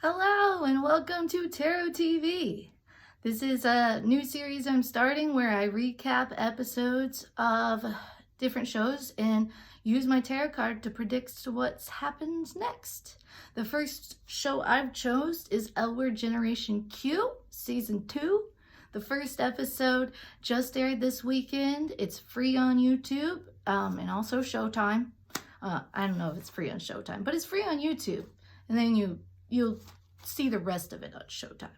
Hello and welcome to Tarot TV. This is a new series I'm starting where I recap episodes of different shows and use my tarot card to predict what happens next. The first show I've chose is L Word Generation Q, Season 2. The first episode just aired this weekend. It's free on YouTube and also Showtime. I don't know if it's free on Showtime, but it's free on YouTube. And then you'll see the rest of it on Showtime.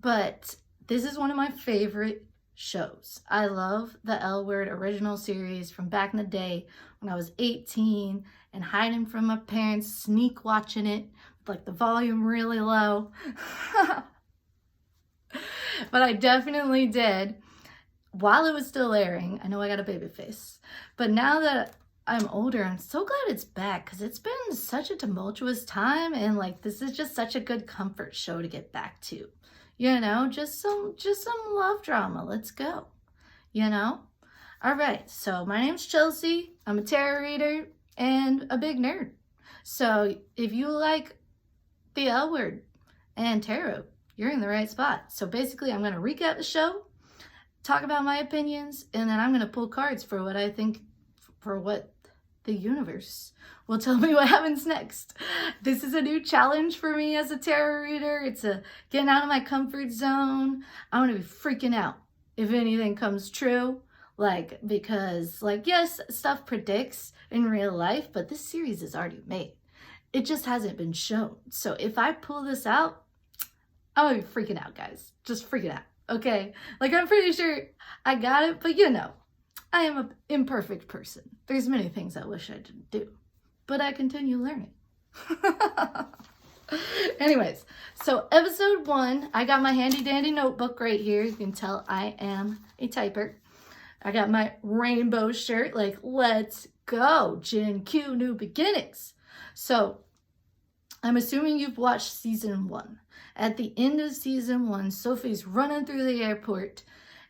But this is one of my favorite shows. I love the L Word original series from back in the day when I was 18 and hiding from my parents, sneak watching it with like the volume really low. But I definitely did while it was still airing. I know I got a baby face, but now that I'm older, I'm so glad it's back because it's been such a tumultuous time, and like this is just such a good comfort show to get back to. You know, just some love drama. Let's go. You know? All right. So my name's Chelsea. I'm a tarot reader and a big nerd. So if you like the L Word and tarot, you're in the right spot. So basically, I'm going to recap the show, talk about my opinions, and then I'm going to pull cards for what I think, for what the universe will tell me what happens next. This is a new challenge for me as a tarot reader. It's a getting out of my comfort zone. I'm going to be freaking out if anything comes true. Because yes, stuff predicts in real life, but this series is already made. It just hasn't been shown. So if I pull this out, I'm going to be freaking out, guys. Just freaking out, okay? I'm pretty sure I got it, but I am an imperfect person. There's many things I wish I didn't do, but I continue learning. Anyways, so episode 1, I got my handy dandy notebook right here. You can tell I am a typer. I got my rainbow shirt, let's go, Gen Q, new beginnings. So I'm assuming you've watched season 1. At the end of season 1, Sophie's running through the airport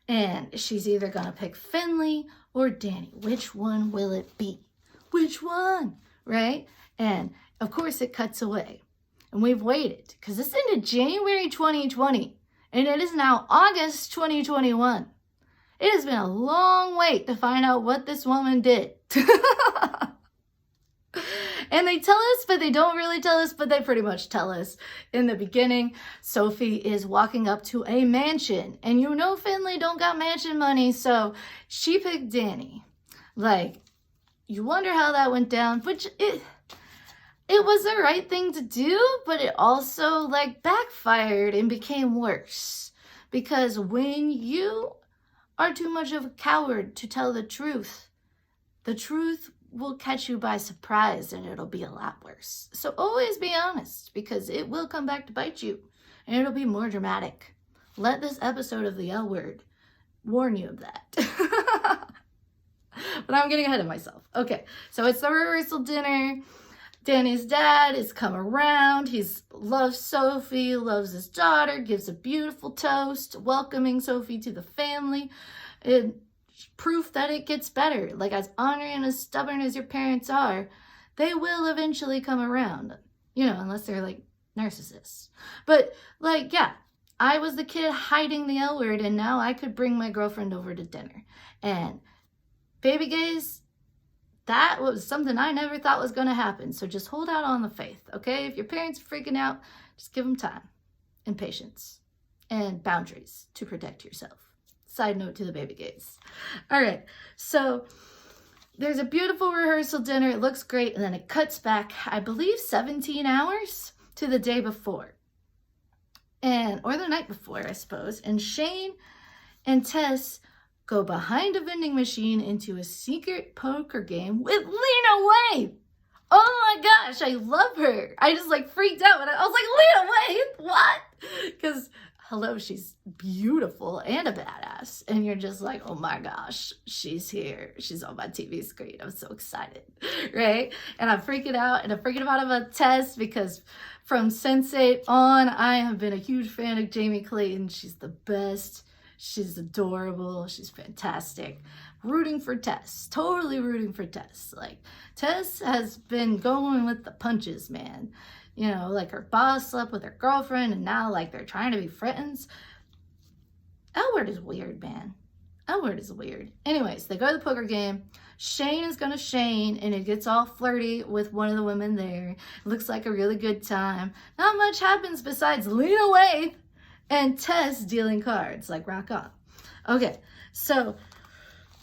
and she's either gonna pick Finley or Danny. Which one will it be? Which one? Right? And of course it cuts away. And we've waited because this ended January 2020 and it is now August 2021. It has been a long wait to find out what this woman did. And they tell us, but they don't really tell us, but they pretty much tell us. In the beginning, Sophie is walking up to a mansion. And Finley don't got mansion money, so she picked Danny. You wonder how that went down, which it was the right thing to do, but it also backfired and became worse. Because when you are too much of a coward to tell the truth will catch you by surprise and it'll be a lot worse. So always be honest because it will come back to bite you and it'll be more dramatic. Let this episode of the L Word warn you of that. But I'm getting ahead of myself. Okay, so it's the rehearsal dinner. Danny's dad has come around. He loves Sophie, loves his daughter, gives a beautiful toast, welcoming Sophie to the family. Proof that it gets better. As honoring and as stubborn as your parents are, they will eventually come around. Unless they're narcissists. But I was the kid hiding the L Word and now I could bring my girlfriend over to dinner. And baby gays, that was something I never thought was going to happen. So just hold out on the faith, okay? If your parents are freaking out, just give them time and patience and boundaries to protect yourself. Side note to the baby gays. All right, so there's a beautiful rehearsal dinner. It looks great, and then it cuts back, I believe, 17 hours to the day before. Or the night before, I suppose. And Shane and Tess go behind a vending machine into a secret poker game with Lena Waithe. Oh my gosh, I love her. I just freaked out when I was like, Lena Waithe, what? Because hello, she's beautiful and a badass. And you're just like, oh my gosh, she's here. She's on my TV screen. I'm so excited, right? And I'm freaking out, and I'm freaking out about Tess because from Sense8 on, I have been a huge fan of Jamie Clayton. She's the best. She's adorable. She's fantastic. rooting for Tess. Totally rooting for Tess. Like, Tess has been going with the punches, man. You know, like her boss slept with her girlfriend and now like they're trying to be friends. Edward is weird, man. Edward is weird. Anyways, they go to the poker game. Shane is gonna Shane, and it gets all flirty with one of the women there. It looks like a really good time. Not much happens besides Lena Waithe and Tess dealing cards. Like, rock on. Okay, so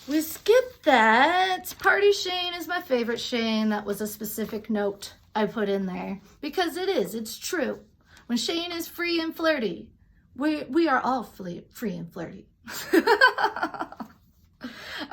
we skip that. Party Shane is my favorite Shane. That was a specific note I put in there. Because it's true. When Shane is free and flirty, we are all free and flirty.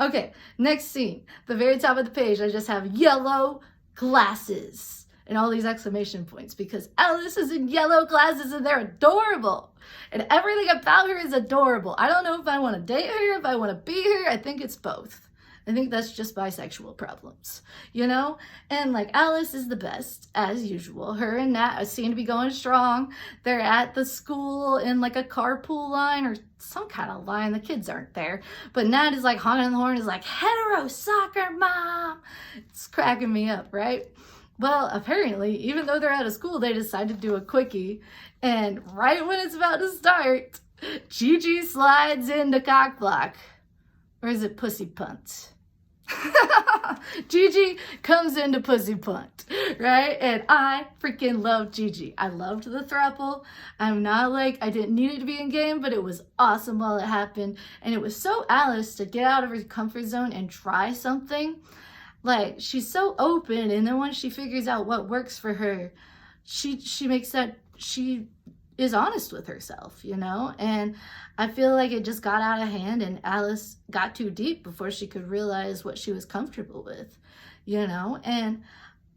Okay, next scene. The very top of the page, I just have yellow glasses and all these exclamation points because Alice is in yellow glasses and they're adorable. And everything about her is adorable. I don't know if I want to date her, if I want to be her. I think it's both. I think that's just bisexual problems, you know? And like Alice is the best, as usual. Her and Nat seem to be going strong. They're at the school in like a carpool line or some kind of line. The kids aren't there. But Nat is like honking the horn, is like, hetero soccer mom. It's cracking me up, right? Well, apparently, even though they're out of school, they decide to do a quickie. And right when it's about to start, Gigi slides into cockblock. Or is it pussy punt? Gigi comes into pussy punt, right? And I freaking love Gigi. I loved the throuple. I'm not like, I didn't need it to be in game, but it was awesome while it happened. And it was so Alice to get out of her comfort zone and try something. Like, she's so open, and then once she figures out what works for her, she makes that, she is honest with herself, you know? And I feel like it just got out of hand and Alice got too deep before she could realize what she was comfortable with, you know? And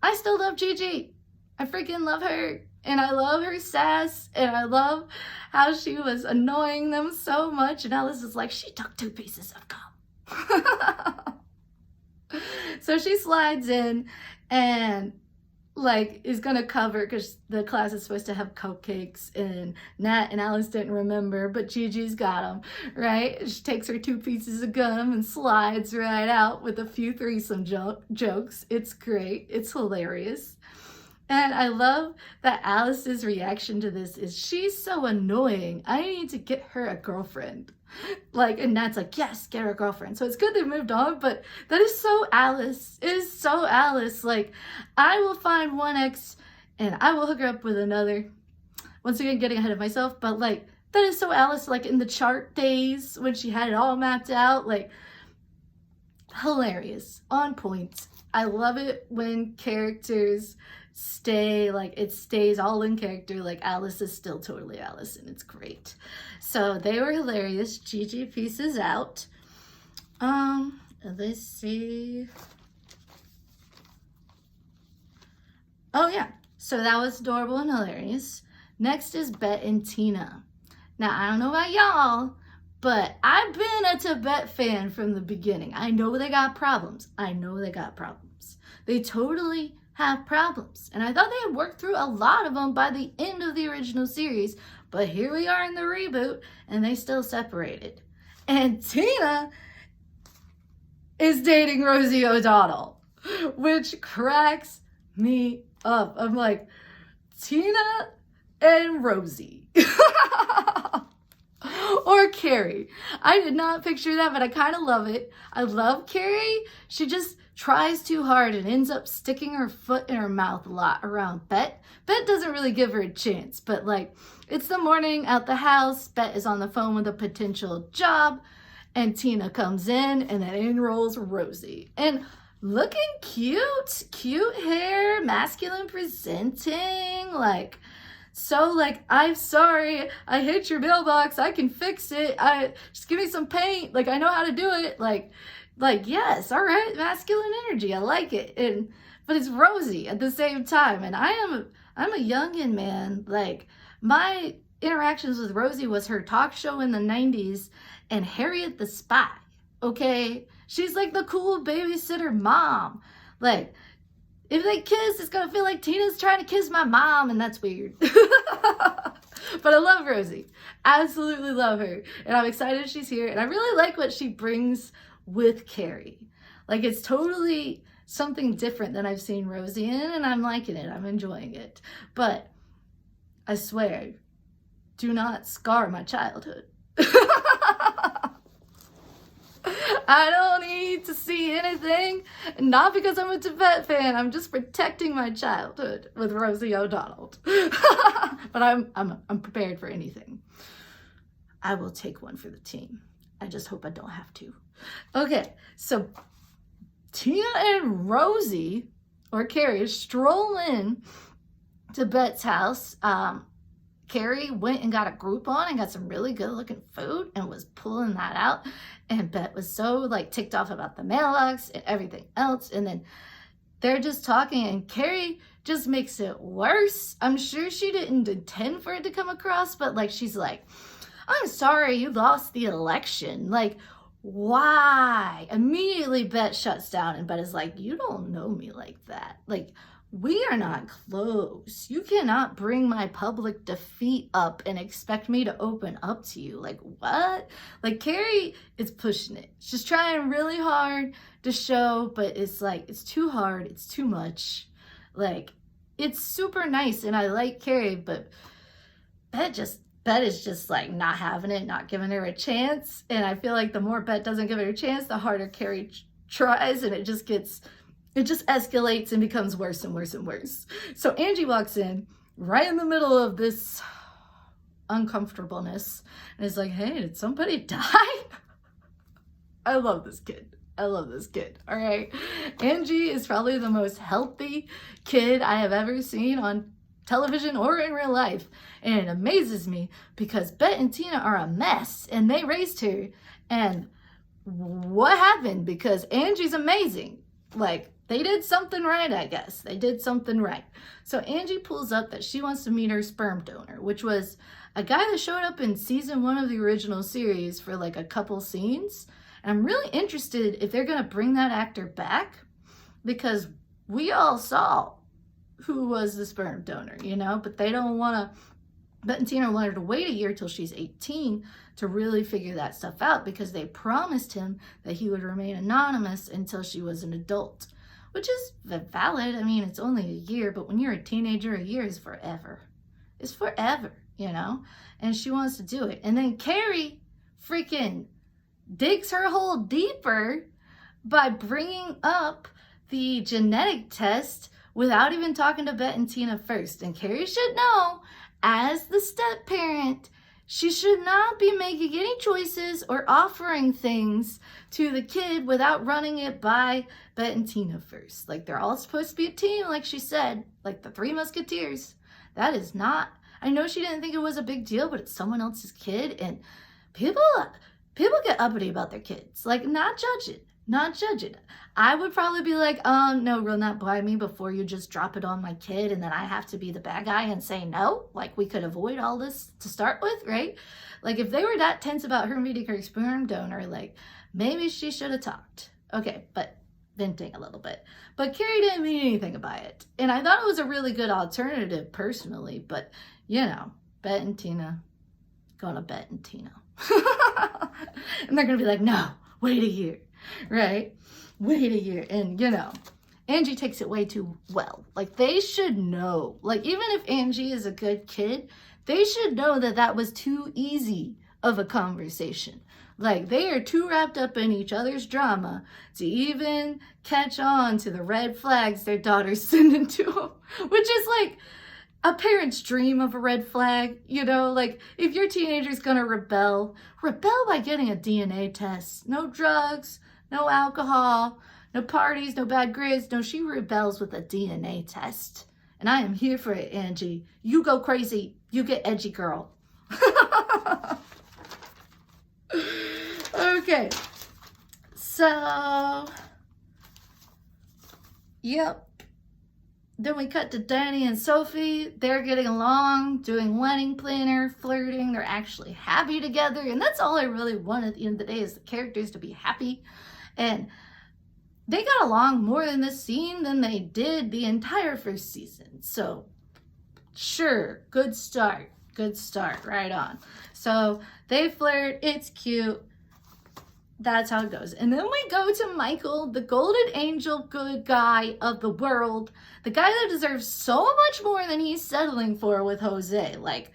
I still love Gigi. I freaking love her. And I love her sass. And I love how she was annoying them so much. And Alice is like, she took 2 pieces of gum. So she slides in and like is gonna cover because the class is supposed to have cupcakes and Nat and Alice didn't remember, but Gigi's got them, right? She takes her 2 pieces of gum and slides right out with a few threesome jokes. It's great. It's hilarious. And I love that Alice's reaction to this is she's so annoying. I need to get her a girlfriend. Like, and Nat's like, yes, get her a girlfriend. So it's good they moved on, but that is so Alice. It is so Alice. Like, I will find one ex and I will hook her up with another. Once again, getting ahead of myself, but like, that is so Alice, like in the chart days when she had it all mapped out, like, hilarious, on point. I love it when characters stay, like, it stays all in character, like Alice is still totally Alice, and it's great. So they were hilarious. Gigi pieces out. Let's see. Oh yeah, so that was adorable and hilarious. Next is Betteandtina. Now, I don't know about y'all, but I've been a Tibette fan from the beginning. I know they got problems. They totally have problems. And I thought they had worked through a lot of them by the end of the original series, but here we are in the reboot, and they still separated. And Tina is dating Rosie O'Donnell, which cracks me up. I'm like, Tina and Rosie. Or Carrie. I did not picture that, but I kind of love it. I love Carrie. She just tries too hard and ends up sticking her foot in her mouth a lot around Bet. Bet doesn't really give her a chance, but like, it's the morning at the house. Bet is on the phone with a potential job, and Tina comes in, and then in rolls Rosie. And looking cute hair, masculine presenting, like, so like, I'm sorry, I hit your mailbox, I can fix it, just give me some paint, like, I know how to do it, like, yes, all right, masculine energy, I like it. But it's Rosie at the same time, and I'm a youngin', man. Like, my interactions with Rosie was her talk show in the 90s and Harriet the Spy, okay? She's like the cool babysitter mom. Like, if they kiss, it's gonna feel like Tina's trying to kiss my mom, and that's weird. But I love Rosie. Absolutely love her. And I'm excited she's here. And I really like what she brings with Carrie. Like, it's totally something different than I've seen Rosie in, and I'm liking it. I'm enjoying it. But I swear, do not scar my childhood. I don't need to see anything. Not because I'm a Tibette fan. I'm just protecting my childhood with Rosie O'Donnell. But I'm prepared for anything. I will take one for the team. I just hope I don't have to. Okay, so Tina and Rosie, or Carrie, stroll in to Bette's house. Carrie went and got a Groupon and got some really good looking food and was pulling that out. And Bette was so like ticked off about the mailbox and everything else. And then they're just talking and Carrie just makes it worse. I'm sure she didn't intend for it to come across, but like, she's like, I'm sorry you lost the election. Like, why? Immediately Bette shuts down and Bette is like, you don't know me like that. Like, we are not close. You cannot bring my public defeat up and expect me to open up to you. Like, what? Like, Carrie is pushing it. She's trying really hard to show, but it's like, it's too hard. It's too much. Like, it's super nice and I like Carrie, but Bette is just like not having it, not giving her a chance. And I feel like the more Bette doesn't give her a chance, the harder Carrie tries, and it just escalates and becomes worse and worse and worse. So Angie walks in right in the middle of this uncomfortableness and is like, hey, did somebody die? I love this kid. I love this kid. All right. Angie is probably the most healthy kid I have ever seen on television or in real life. And it amazes me because Bette and Tina are a mess and they raised her. And what happened? Because Angie's amazing. Like, they did something right, I guess. They did something right. So Angie pulls up that she wants to meet her sperm donor, which was a guy that showed up in season 1 of the original series for like a couple scenes. And I'm really interested if they're going to bring that actor back, because we all saw who was the sperm donor, you know, but they don't want to. Bette and Tina wanted to wait a year till she's 18 to really figure that stuff out, because they promised him that he would remain anonymous until she was an adult, which is valid. I mean, it's only a year, but when you're a teenager, a year is forever. It's forever, you know, and she wants to do it. And then Carrie freaking digs her hole deeper by bringing up the genetic test without even talking to Bette and Tina first. And Carrie should know, as the step parent, she should not be making any choices or offering things to the kid without running it by Bette and Tina first. Like, they're all supposed to be a team, like she said, like the Three Musketeers. That is not, I know she didn't think it was a big deal, but it's someone else's kid, and people get uppity about their kids. Like, not judge it. I would probably be like, no, run that by me before you just drop it on my kid, and then I have to be the bad guy and say no. Like, we could avoid all this to start with, right? Like, if they were that tense about her meeting her sperm donor, like, maybe she should have talked. Okay, but venting a little bit. But Carrie didn't mean anything by it. And I thought it was a really good alternative personally, but, you know, Bette and Tina, gonna Bette and Tina. And they're gonna be like, no, wait a year. Right? Wait a year. And, you know, Angie takes it way too well. Like, they should know. Like, even if Angie is a good kid, they should know that that was too easy of a conversation. Like, they are too wrapped up in each other's drama to even catch on to the red flags their daughter's sending to them. Which is like a parent's dream of a red flag, you know? Like, if your teenager's gonna rebel by getting a DNA test. No drugs, no alcohol, no parties, no bad grades. No, she rebels with a DNA test. And I am here for it, Angie. You go crazy. You get edgy, girl. Okay. So, yep. Then we cut to Danny and Sophie. They're getting along, doing wedding planner, flirting. They're actually happy together. And that's all I really want at the end of the day, is the characters to be happy. And they got along more in this scene than they did the entire first season. So, sure, good start. Good start, right on. So, they flirt, it's cute. That's how it goes. And then we go to Michael, the golden angel good guy of the world, the guy that deserves so much more than he's settling for with Jose. Like,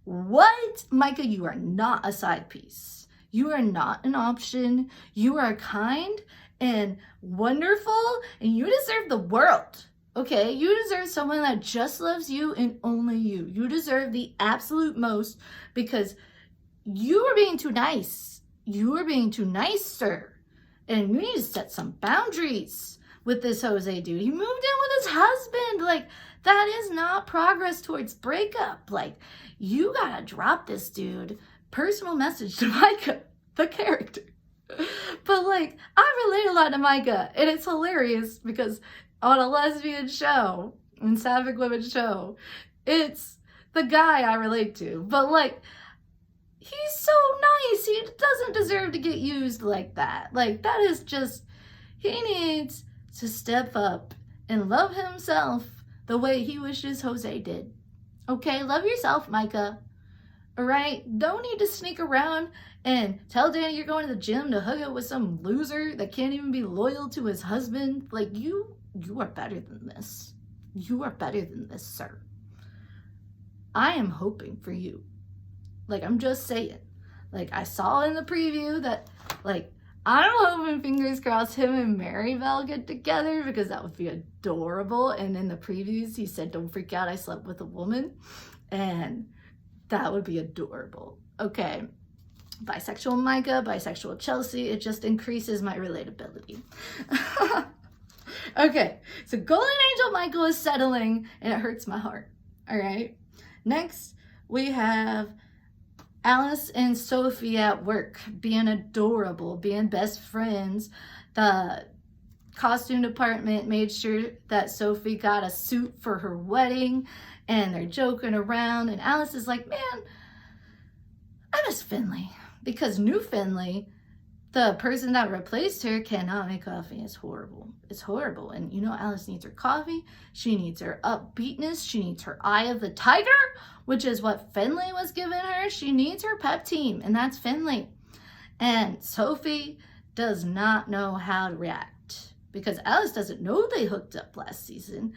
what? Micah, you are not a side piece. You are not an option. You are kind and wonderful, and you deserve the world. Okay, you deserve someone that just loves you and only you. You deserve the absolute most because you are being too nice. You are being too nice, sir. And you need to set some boundaries with this Jose dude. He moved in with his husband. Like, that is not progress towards breakup. Like, you gotta drop this dude. Personal message to Micah, the character. But like, I relate a lot to Micah, and it's hilarious because on a lesbian show, and sapphic women show, it's the guy I relate to. But like, he's so nice. He doesn't deserve to get used like that. Like, that is just, he needs to step up and love himself the way he wishes Jose did. Okay, love yourself, Micah. All right, don't need to sneak around and tell Danny you're going to the gym to hook up with some loser that can't even be loyal to his husband. Like, you are better than this. You are better than this, sir. I am hoping for you. Like, I'm just saying. Like, I saw in the preview that, like, I'm hoping, fingers crossed, him and Maribel get together because that would be adorable. And in the previews, he said, don't freak out, I slept with a woman. And that would be adorable. Okay. Bisexual Micah, bisexual Chelsea. It just increases my relatability. Okay. So Golden Angel Michael is settling, and it hurts my heart. All right. Next, we have Alice and Sophie at work, being adorable, being best friends. The costume department made sure that Sophie got a suit for her wedding, and they're joking around, and Alice is like, man, I miss Finley, because new Finley, the person that replaced her, cannot make coffee. It's horrible. It's horrible. And you know, Alice needs her coffee. She needs her upbeatness. She needs her eye of the tiger, which is what Finley was giving her. She needs her pep team, and that's Finley. And Sophie does not know how to react because Alice doesn't know they hooked up last season,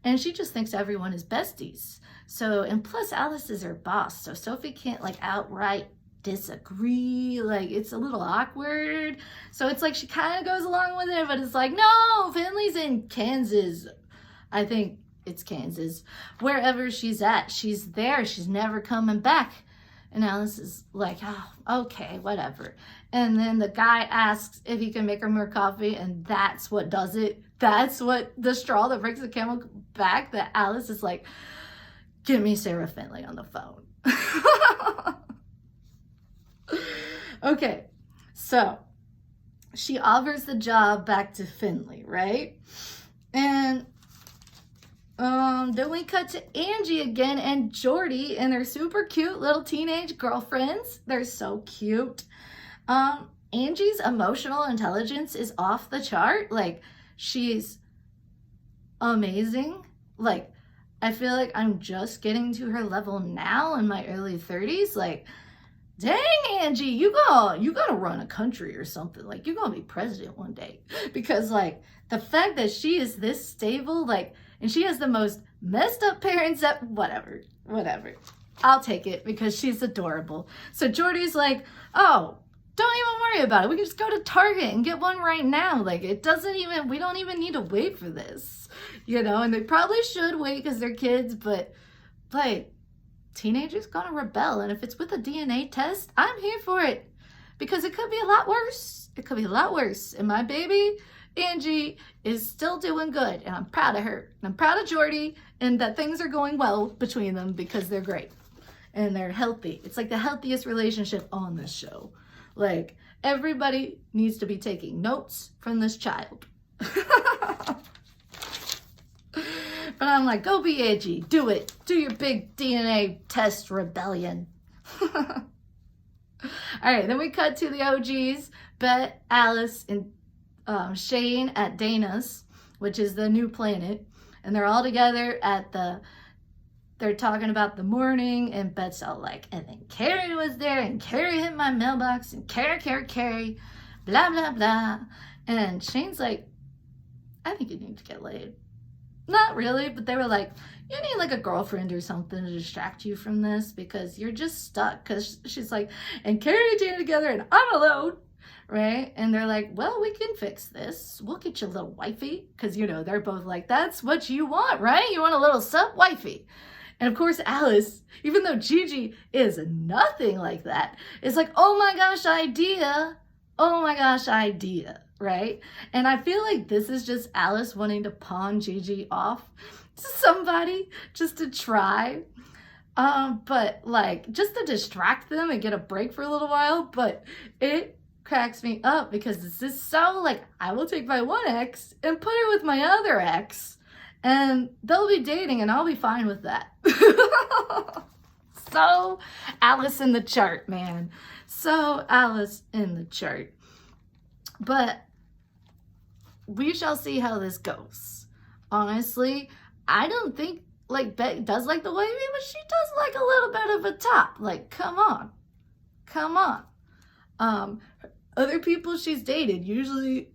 and she just thinks everyone is besties. So, and plus Alice is her boss, so Sophie can't like outright disagree. Like, it's a little awkward. So it's like she kind of goes along with it, but it's like, no, Finley's in Kansas. I think it's Kansas. Wherever she's at, she's there. She's never coming back. And Alice is like, oh, okay, whatever. And then the guy asks if he can make her more coffee, and that's what does it. That's what the straw that breaks the camel back, that Alice is like, give me Sarah Finley on the phone. Okay, so she offers the job back to Finley, right? And then we cut to Angie again and Jordy, and they're super cute little teenage girlfriends. They're so cute. Angie's emotional intelligence is off the chart. Like, she's amazing. Like, I feel like I'm just getting to her level now in my early 30s. Like, dang, Angie, you gotta run a country or something. Like, you're gonna be president one day. Because, like, the fact that she is this stable, like, and she has the most messed up parents that, whatever. I'll take it because she's adorable. So Jordy's like, oh, don't even worry about it. We can just go to Target and get one right now. Like, we don't even need to wait for this, you know? And they probably should wait because they're kids, but, like, teenagers gonna rebel, and if it's with a DNA test, I'm here for it because it could be a lot worse. It could be a lot worse. And my baby Angie is still doing good, and I'm proud of her. And I'm proud of Jordy, and that things are going well between them because they're great and they're healthy. It's like the healthiest relationship on this show. Like, everybody needs to be taking notes from this child. But I'm like, go be edgy. Do it. Do your big DNA test rebellion. All right, then we cut to the OGs, Bet, Alice, and Shane at Dana's, which is the new planet. And they're all together at they're talking about the morning, and Bet's all like, and then Carrie was there, and Carrie hit my mailbox, and Carrie. blah, blah, blah. And Shane's like, I think you need to get laid. Not really, but they were like, you need like a girlfriend or something to distract you from this because you're just stuck. Because she's like, and Carrie and Dana together and I'm alone, right? And they're like, well, we can fix this. We'll get you a little wifey. Because, you know, they're both like, that's what you want, right? You want a little sub-wifey. And of course, Alice, even though Gigi is nothing like that, is like, oh my gosh, idea. Oh my gosh, idea, right? And I feel like this is just Alice wanting to pawn Gigi off to somebody just to try. But like, just to distract them and get a break for a little while. But it cracks me up because this is so like, I will take my one ex and put her with my other ex. And they'll be dating and I'll be fine with that. So Alice in the chart, man. So Alice in the chart. But we shall see how this goes. Honestly, I don't think like Beck does like the wavy, but she does like a little bit of a top. Like, come on. Come on. Other people she's dated usually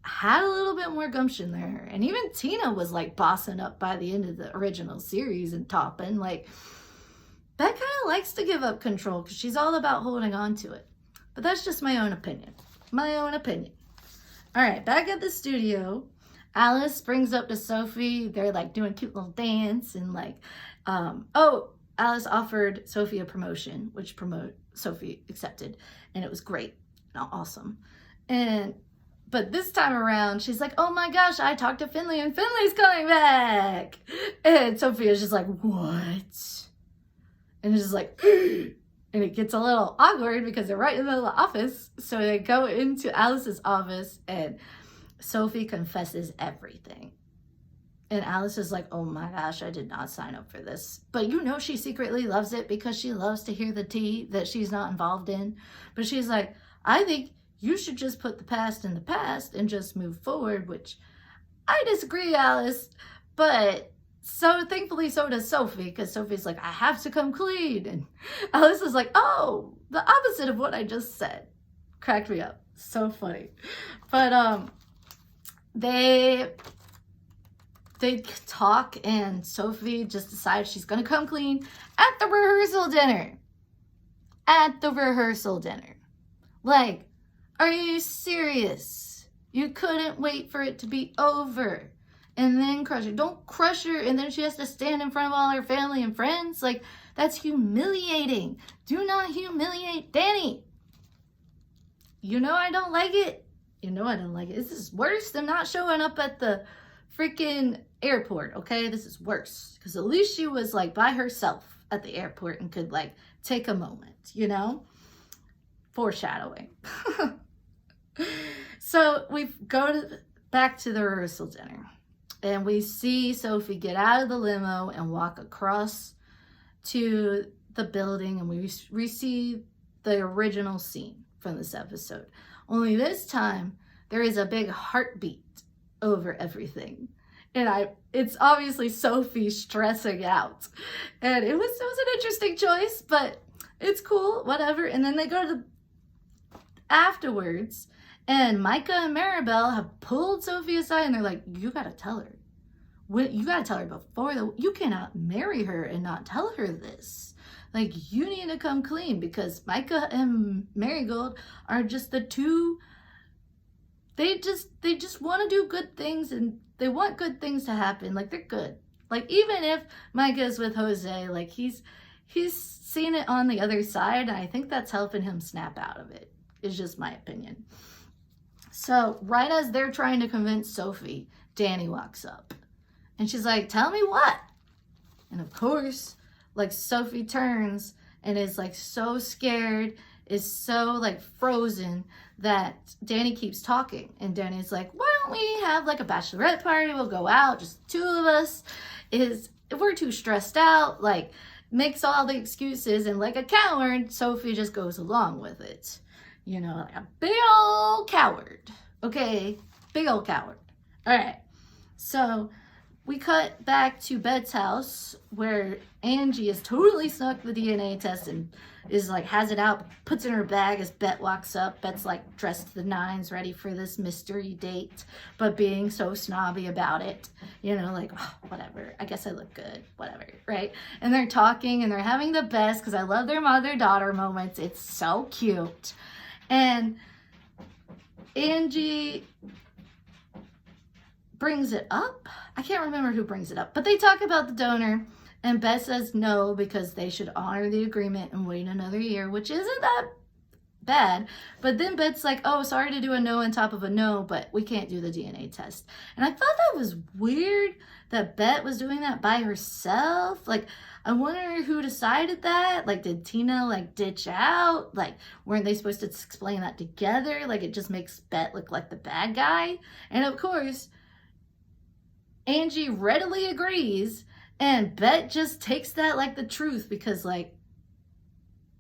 had a little bit more gumption there. And even Tina was like bossing up by the end of the original series and topping. Like, Beck kind of likes to give up control because she's all about holding on to it. But that's just my own opinion. My own opinion. All right, back at the studio, Alice brings up to Sophie. They're like doing a cute little dance and like, Alice offered Sophie a promotion, which Sophie accepted, and it was great and awesome. But this time around, she's like, oh my gosh, I talked to Finley and Finley's coming back. And Sophia's just like, what? And it's just like, and it gets a little awkward because they're right in the middle of the office. So they go into Alice's office and Sophie confesses everything. And Alice is like, oh my gosh, I did not sign up for this. But you know she secretly loves it because she loves to hear the tea that she's not involved in. But she's like, I think you should just put the past in the past and just move forward, which I disagree, Alice. But so thankfully, so does Sophie, because Sophie's like, I have to come clean. And Alice is like, oh, the opposite of what I just said. Cracked me up. So funny. But they talk and Sophie just decides she's going to come clean at the rehearsal dinner. At the rehearsal dinner. Like, are you serious? You couldn't wait for it to be over and then crush her. Don't crush her and then she has to stand in front of all her family and friends. Like, that's humiliating. Do not humiliate Danny. You know I don't like it. You know I don't like it. This is worse than not showing up at the freaking airport, okay? This is worse. Because at least she was, like, by herself at the airport and could, like, take a moment, you know? Foreshadowing. So we go back to the rehearsal dinner. And we see Sophie get out of the limo and walk across to the building. And we see the original scene from this episode. Only this time, there is a big heartbeat over everything. And it's obviously Sophie stressing out. And it was an interesting choice, but it's cool, whatever. And then they go to afterwards, and Micah and Maribel have pulled Sophie aside, and they're like, you gotta tell her. You gotta tell her before you cannot marry her and not tell her this. Like, you need to come clean, because Micah and Marigold are just the two. They just want to do good things, and they want good things to happen. Like, they're good. Like, even if Micah's with Jose, like, he's seen it on the other side, and I think that's helping him snap out of it. It's just my opinion. So, right as they're trying to convince Sophie, Danny walks up. And she's like, tell me what? And of course, like, Sophie turns and is, like, so scared, is so, like, frozen that Danny keeps talking. And Danny's like, why don't we have, like, a bachelorette party? We'll go out, just the two of us. If we're too stressed out, like, makes all the excuses. And like a coward, Sophie just goes along with it. You know, like a big old coward. Okay? Big old coward. All right. So we cut back to Bette's house where Angie is totally snuck the DNA test and is like, has it out, puts it in her bag as Bette walks up. Bette's like dressed to the nines, ready for this mystery date, but being so snobby about it, you know, like, oh, whatever, I guess I look good, whatever, right? And they're talking and they're having the best, because I love their mother-daughter moments. It's so cute. And Angie brings it up. I can't remember who brings it up, but they talk about the donor, and Bette says no because they should honor the agreement and wait another year, which isn't that bad. But then Bette's like, oh, sorry to do a no on top of a no, but we can't do the DNA test. And I thought that was weird that Bette was doing that by herself. Like, I wonder who decided that. Like, did Tina like ditch out? Like, weren't they supposed to explain that together? Like, it just makes Bette look like the bad guy. And of course, Angie readily agrees, and Bette just takes that like the truth, because like,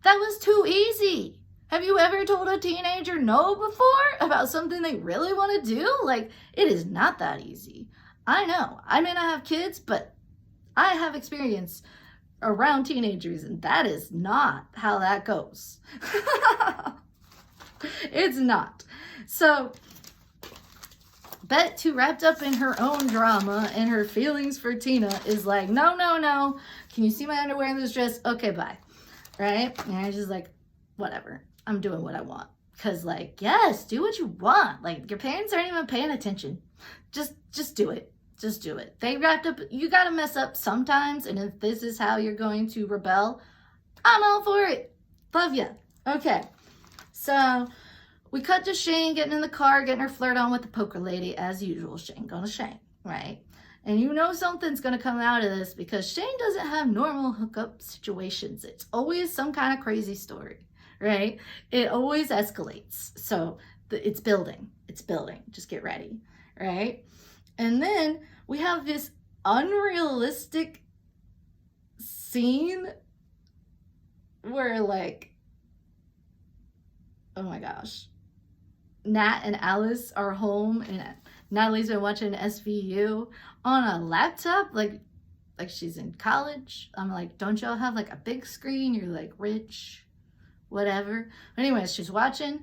that was too easy. Have you ever told a teenager no before about something they really want to do? Like, it is not that easy. I know, I may not have kids, but I have experience around teenagers, and that is not how that goes. It's not. So Bette, too wrapped up in her own drama and her feelings for Tina, is like, no, no, no. Can you see my underwear in this dress? Okay, bye. Right? And I'm just like, whatever. I'm doing what I want. Because, like, yes, do what you want. Like, your parents aren't even paying attention. Just do it. Just do it. They wrapped up. You got to mess up sometimes. And if this is how you're going to rebel, I'm all for it. Love ya. Okay. So we cut to Shane getting in the car, getting her flirt on with the poker lady, as usual. Shane gonna Shane, right? And you know something's gonna come out of this, because Shane doesn't have normal hookup situations. It's always some kind of crazy story, right? It always escalates. So it's building. It's building. Just get ready, right? And then we have this unrealistic scene where, like, oh my gosh, Nat and Alice are home, and Natalie's been watching SVU on a laptop, like she's in college. I'm like, don't y'all have like a big screen? You're like rich, whatever. But anyways, she's watching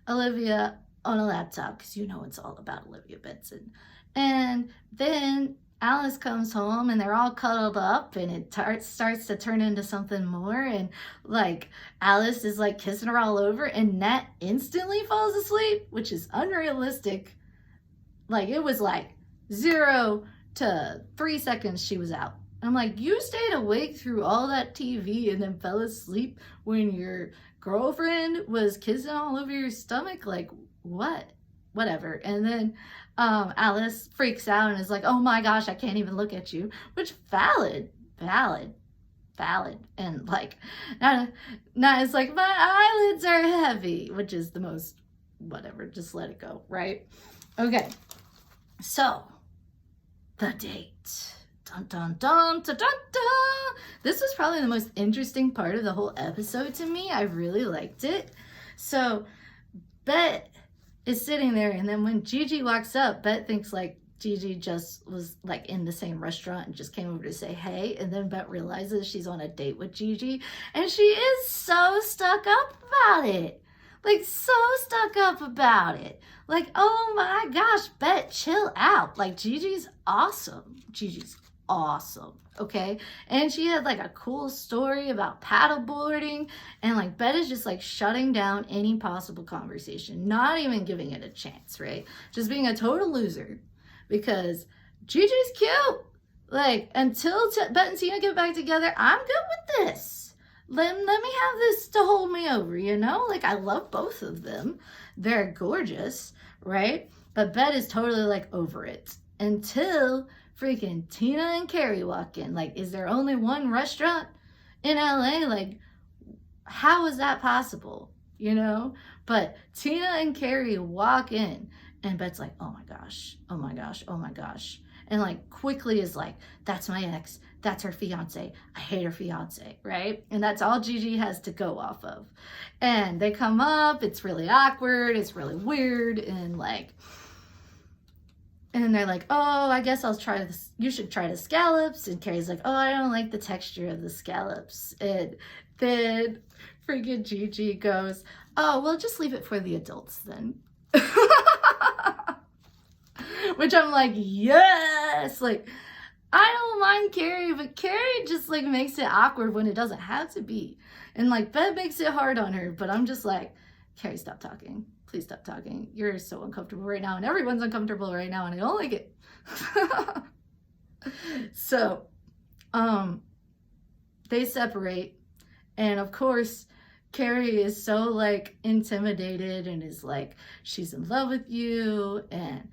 Olivia on a laptop, because you know it's all about Olivia Benson. And then Alice comes home and they're all cuddled up, and it starts to turn into something more. And like, Alice is like kissing her all over, and Nat instantly falls asleep, which is unrealistic. Like, it was like 0 to 3 seconds she was out. I'm like, you stayed awake through all that TV and then fell asleep when your girlfriend was kissing all over your stomach? Like, what? Whatever. And then Alice freaks out and is like, oh my gosh, I can't even look at you. Which, valid. And like, Nat is like, my eyelids are heavy, which is the most, whatever, just let it go, right? Okay, so the date. Dun dun dun dun dun dun. This was probably the most interesting part of the whole episode to me. I really liked it. So Bette is sitting there, and then when Gigi walks up, Bette thinks like Gigi just was like in the same restaurant and just came over to say hey, and then Bette realizes she's on a date with Gigi, and she is so stuck up about it. Like, so stuck up about it. Like, oh my gosh, Bette, chill out. Like, Gigi's awesome. Gigi's awesome, okay? And she had like a cool story about paddleboarding, and like Bette is just like shutting down any possible conversation, not even giving it a chance, right? Just being a total loser, because Gigi's cute. Like, until Bette and Tina get back together, I'm good with this. Let me have this to hold me over, you know? Like, I love both of them. They're gorgeous, right? But Bette is totally like over it until freaking Tina and Carrie walk in. Like, is there only one restaurant in LA? Like, how is that possible? You know? But Tina and Carrie walk in, and Bette's like, oh my gosh, oh my gosh, oh my gosh. And like quickly is like, that's my ex, that's her fiance, I hate her fiance, right? And that's all Gigi has to go off of. And they come up, it's really awkward, it's really weird, and like, And they're like, oh, I guess I'll try this. You should try the scallops. And Carrie's like, oh, I don't like the texture of the scallops. And then freaking Gigi goes, oh, well, just leave it for the adults then. Which I'm like, yes. Like, I don't mind Carrie, but Carrie just like makes it awkward when it doesn't have to be. And like Bette makes it hard on her, but I'm just like, Carrie, stop talking. Please stop talking. You're so uncomfortable right now, and everyone's uncomfortable right now, and I don't like it. So, they separate, and of course, Carrie is so like intimidated and is like, she's in love with you, and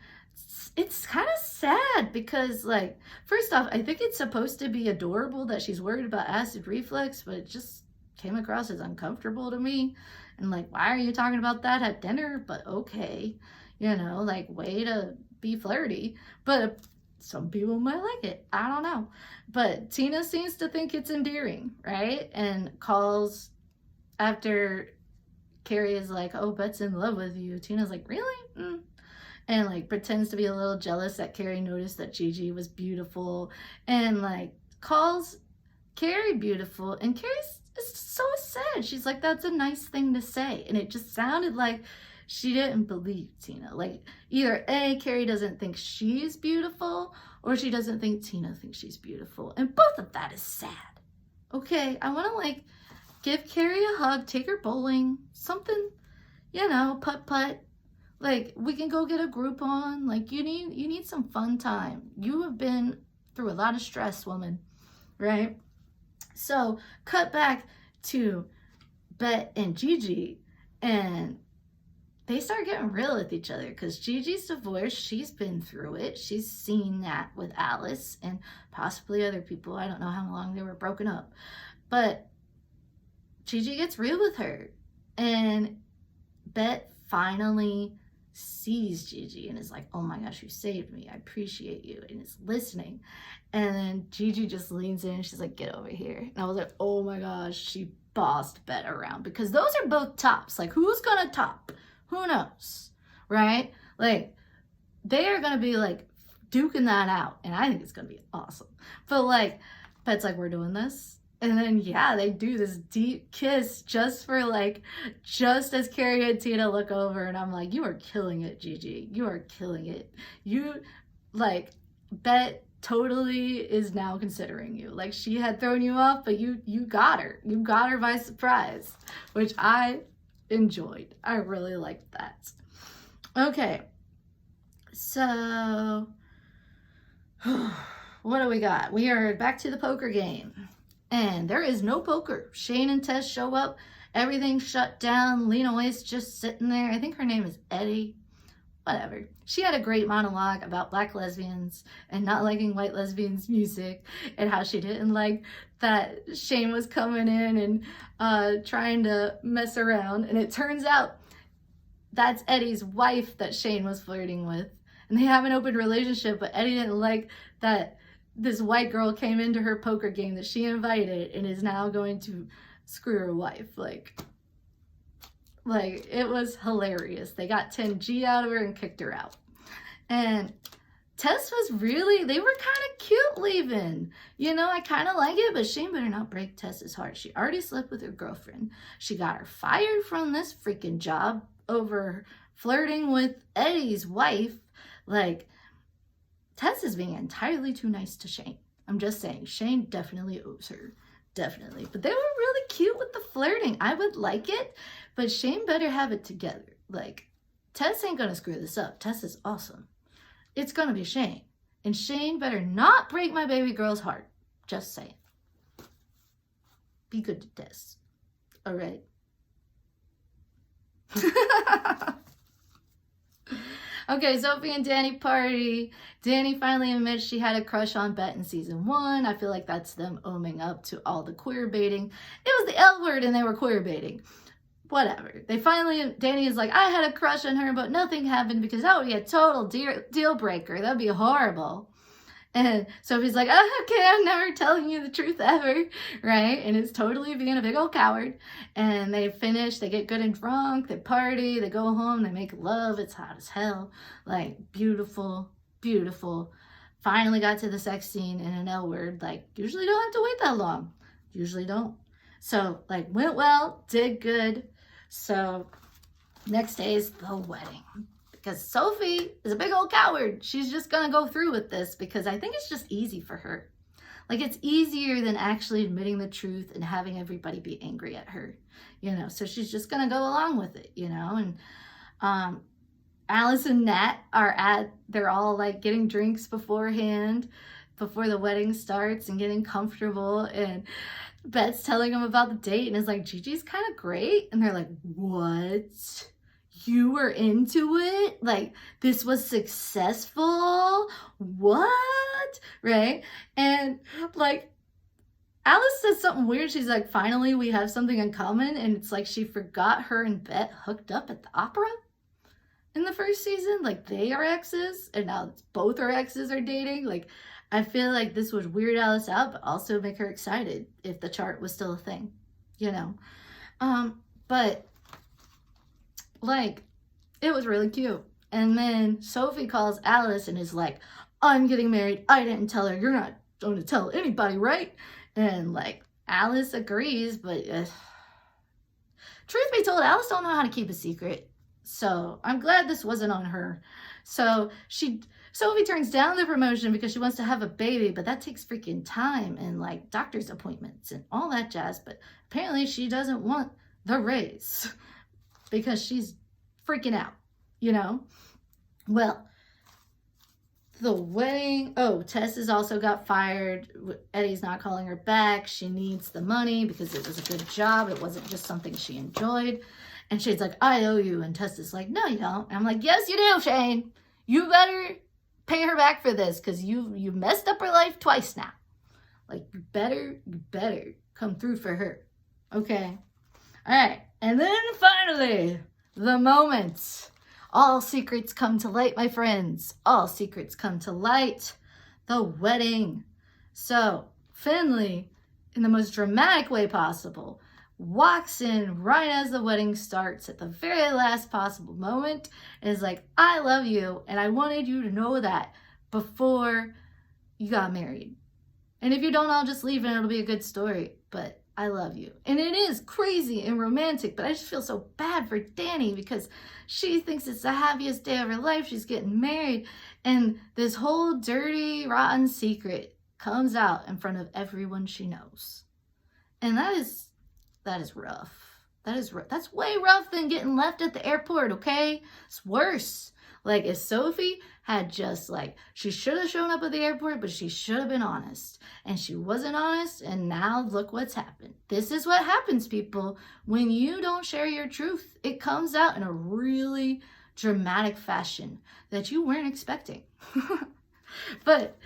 it's kind of sad because, like, first off, I think it's supposed to be adorable that she's worried about acid reflux, but it just came across as uncomfortable to me. And like, why are you talking about that at dinner? But okay, you know, like, way to be flirty. But some people might like it. I don't know. But Tina seems to think it's endearing, right? And calls after Carrie is like, oh, Bette's in love with you. Tina's like, really? And like pretends to be a little jealous that Carrie noticed that Gigi was beautiful, and like calls Carrie beautiful, and Carrie's so sad. She's like, that's a nice thing to say. And it just sounded like she didn't believe Tina. Like, either A, Carrie doesn't think she's beautiful, or she doesn't think Tina thinks she's beautiful. And both of that is sad. Okay, I want to like give Carrie a hug, take her bowling, something, you know, putt-putt. Like, we can go get a Groupon. Like, you need some fun time. You have been through a lot of stress, woman, right? So, cut back to Bette and Gigi, and they start getting real with each other because Gigi's divorced. She's been through it. She's seen that with Alice and possibly other people. I don't know how long they were broken up. But Gigi gets real with her, and Bette finally sees Gigi and is like, oh my gosh, you saved me, I appreciate you, and is listening. And then Gigi just leans in, she's like, get over here. And I was like, oh my gosh, she bossed Bette around, because those are both tops. Like, who's gonna top? Who knows, right? Like, they are gonna be like duking that out, and I think it's gonna be awesome. But like, Bette's like, we're doing this. And then, yeah, they do this deep kiss just as Carrie and Tina look over, and I'm like, you are killing it, Gigi. You are killing it. You, like, Bette totally is now considering you. Like, she had thrown you off, but you got her. You got her by surprise, which I enjoyed. I really liked that. Okay, so what do we got? We are back to the poker game. And there is no poker. Shane and Tess show up. Everything's shut down. Lena Waithe's just sitting there. I think her name is Eddie. Whatever. She had a great monologue about black lesbians and not liking white lesbians' music, and how she didn't like that Shane was coming in and trying to mess around. And it turns out that's Eddie's wife that Shane was flirting with. And they have an open relationship, but Eddie didn't like that this white girl came into her poker game that she invited and is now going to screw her wife. Like, it was hilarious. They got 10G out of her and kicked her out. And Tess was really, they were kind of cute leaving. You know, I kind of like it, but Shane better not break Tess's heart. She already slept with her girlfriend. She got her fired from this freaking job over flirting with Eddie's wife. Like, Tess is being entirely too nice to Shane. I'm just saying, Shane definitely owes her. Definitely. But they were really cute with the flirting. I would like it, but Shane better have it together. Like, Tess ain't gonna screw this up. Tess is awesome. It's gonna be Shane. And Shane better not break my baby girl's heart. Just saying. Be good to Tess. All right. Okay, Sofieanddani party. Dani finally admits she had a crush on Bette in season 1. I feel like that's them owning up to all the queer baiting. It was the L word and they were queer baiting. Whatever. Dani is like, I had a crush on her, but nothing happened because that would be a total deal breaker. That'd be horrible. And Sophie's like, oh, okay, I'm never telling you the truth ever, right? And it's totally being a big old coward. And they finish, they get good and drunk, they party, they go home, they make love, it's hot as hell, like, beautiful, beautiful. Finally got to the sex scene in an L word. Like, usually don't have to wait that long. Usually don't. So, like, went well, did good. So, next day is the wedding. Because Sophie is a big old coward. She's just going to go through with this because I think it's just easy for her. Like, it's easier than actually admitting the truth and having everybody be angry at her, you know. So she's just going to go along with it, you know. And Alice and Nat they're all like getting drinks beforehand, before the wedding starts, and getting comfortable. And Bette's telling them about the date and is like, Gigi's kind of great. And they're like, what? You were into it? Like, this was successful? What? Right? And like, Alice says something weird. She's like, finally, we have something in common. And it's like she forgot her and Bette hooked up at the opera in the first season. Like, they are exes, and now both her exes are dating. Like, I feel like this would weird Alice out, but also make her excited if the chart was still a thing, you know. But like, it was really cute. And then Sophie calls Alice and is like, I'm getting married. I didn't tell her. You're not going to tell anybody, right? And like, Alice agrees, but truth be told, Alice don't know how to keep a secret. So I'm glad this wasn't on her. So Sophie turns down the promotion because she wants to have a baby, but that takes freaking time and like doctor's appointments and all that jazz. But apparently she doesn't want the raise because she's freaking out, you know? Well, the wedding, Tess has also got fired. Eddie's not calling her back. She needs the money because it was a good job. It wasn't just something she enjoyed. And Shane's like, I owe you. And Tess is like, no, you don't. And I'm like, yes, you do, Shane. You better pay her back for this because you messed up her life twice now. Like, you better come through for her. Okay. All right. And then finally, the moment. All secrets come to light, my friends. All secrets come to light. The wedding. So, Finley, in the most dramatic way possible, walks in right as the wedding starts at the very last possible moment and is like, I love you, and I wanted you to know that before you got married. And if you don't, I'll just leave and it'll be a good story. But I love you. And it is crazy and romantic, but I just feel so bad for Dani because she thinks it's the happiest day of her life. She's getting married. And this whole dirty, rotten secret comes out in front of everyone she knows. And that is rough. That's way rough than getting left at the airport, okay? It's worse. Like, if Sophie had just, like, she should have shown up at the airport, but she should have been honest. And she wasn't honest, and now look what's happened. This is what happens, people. When you don't share your truth, it comes out in a really dramatic fashion that you weren't expecting. But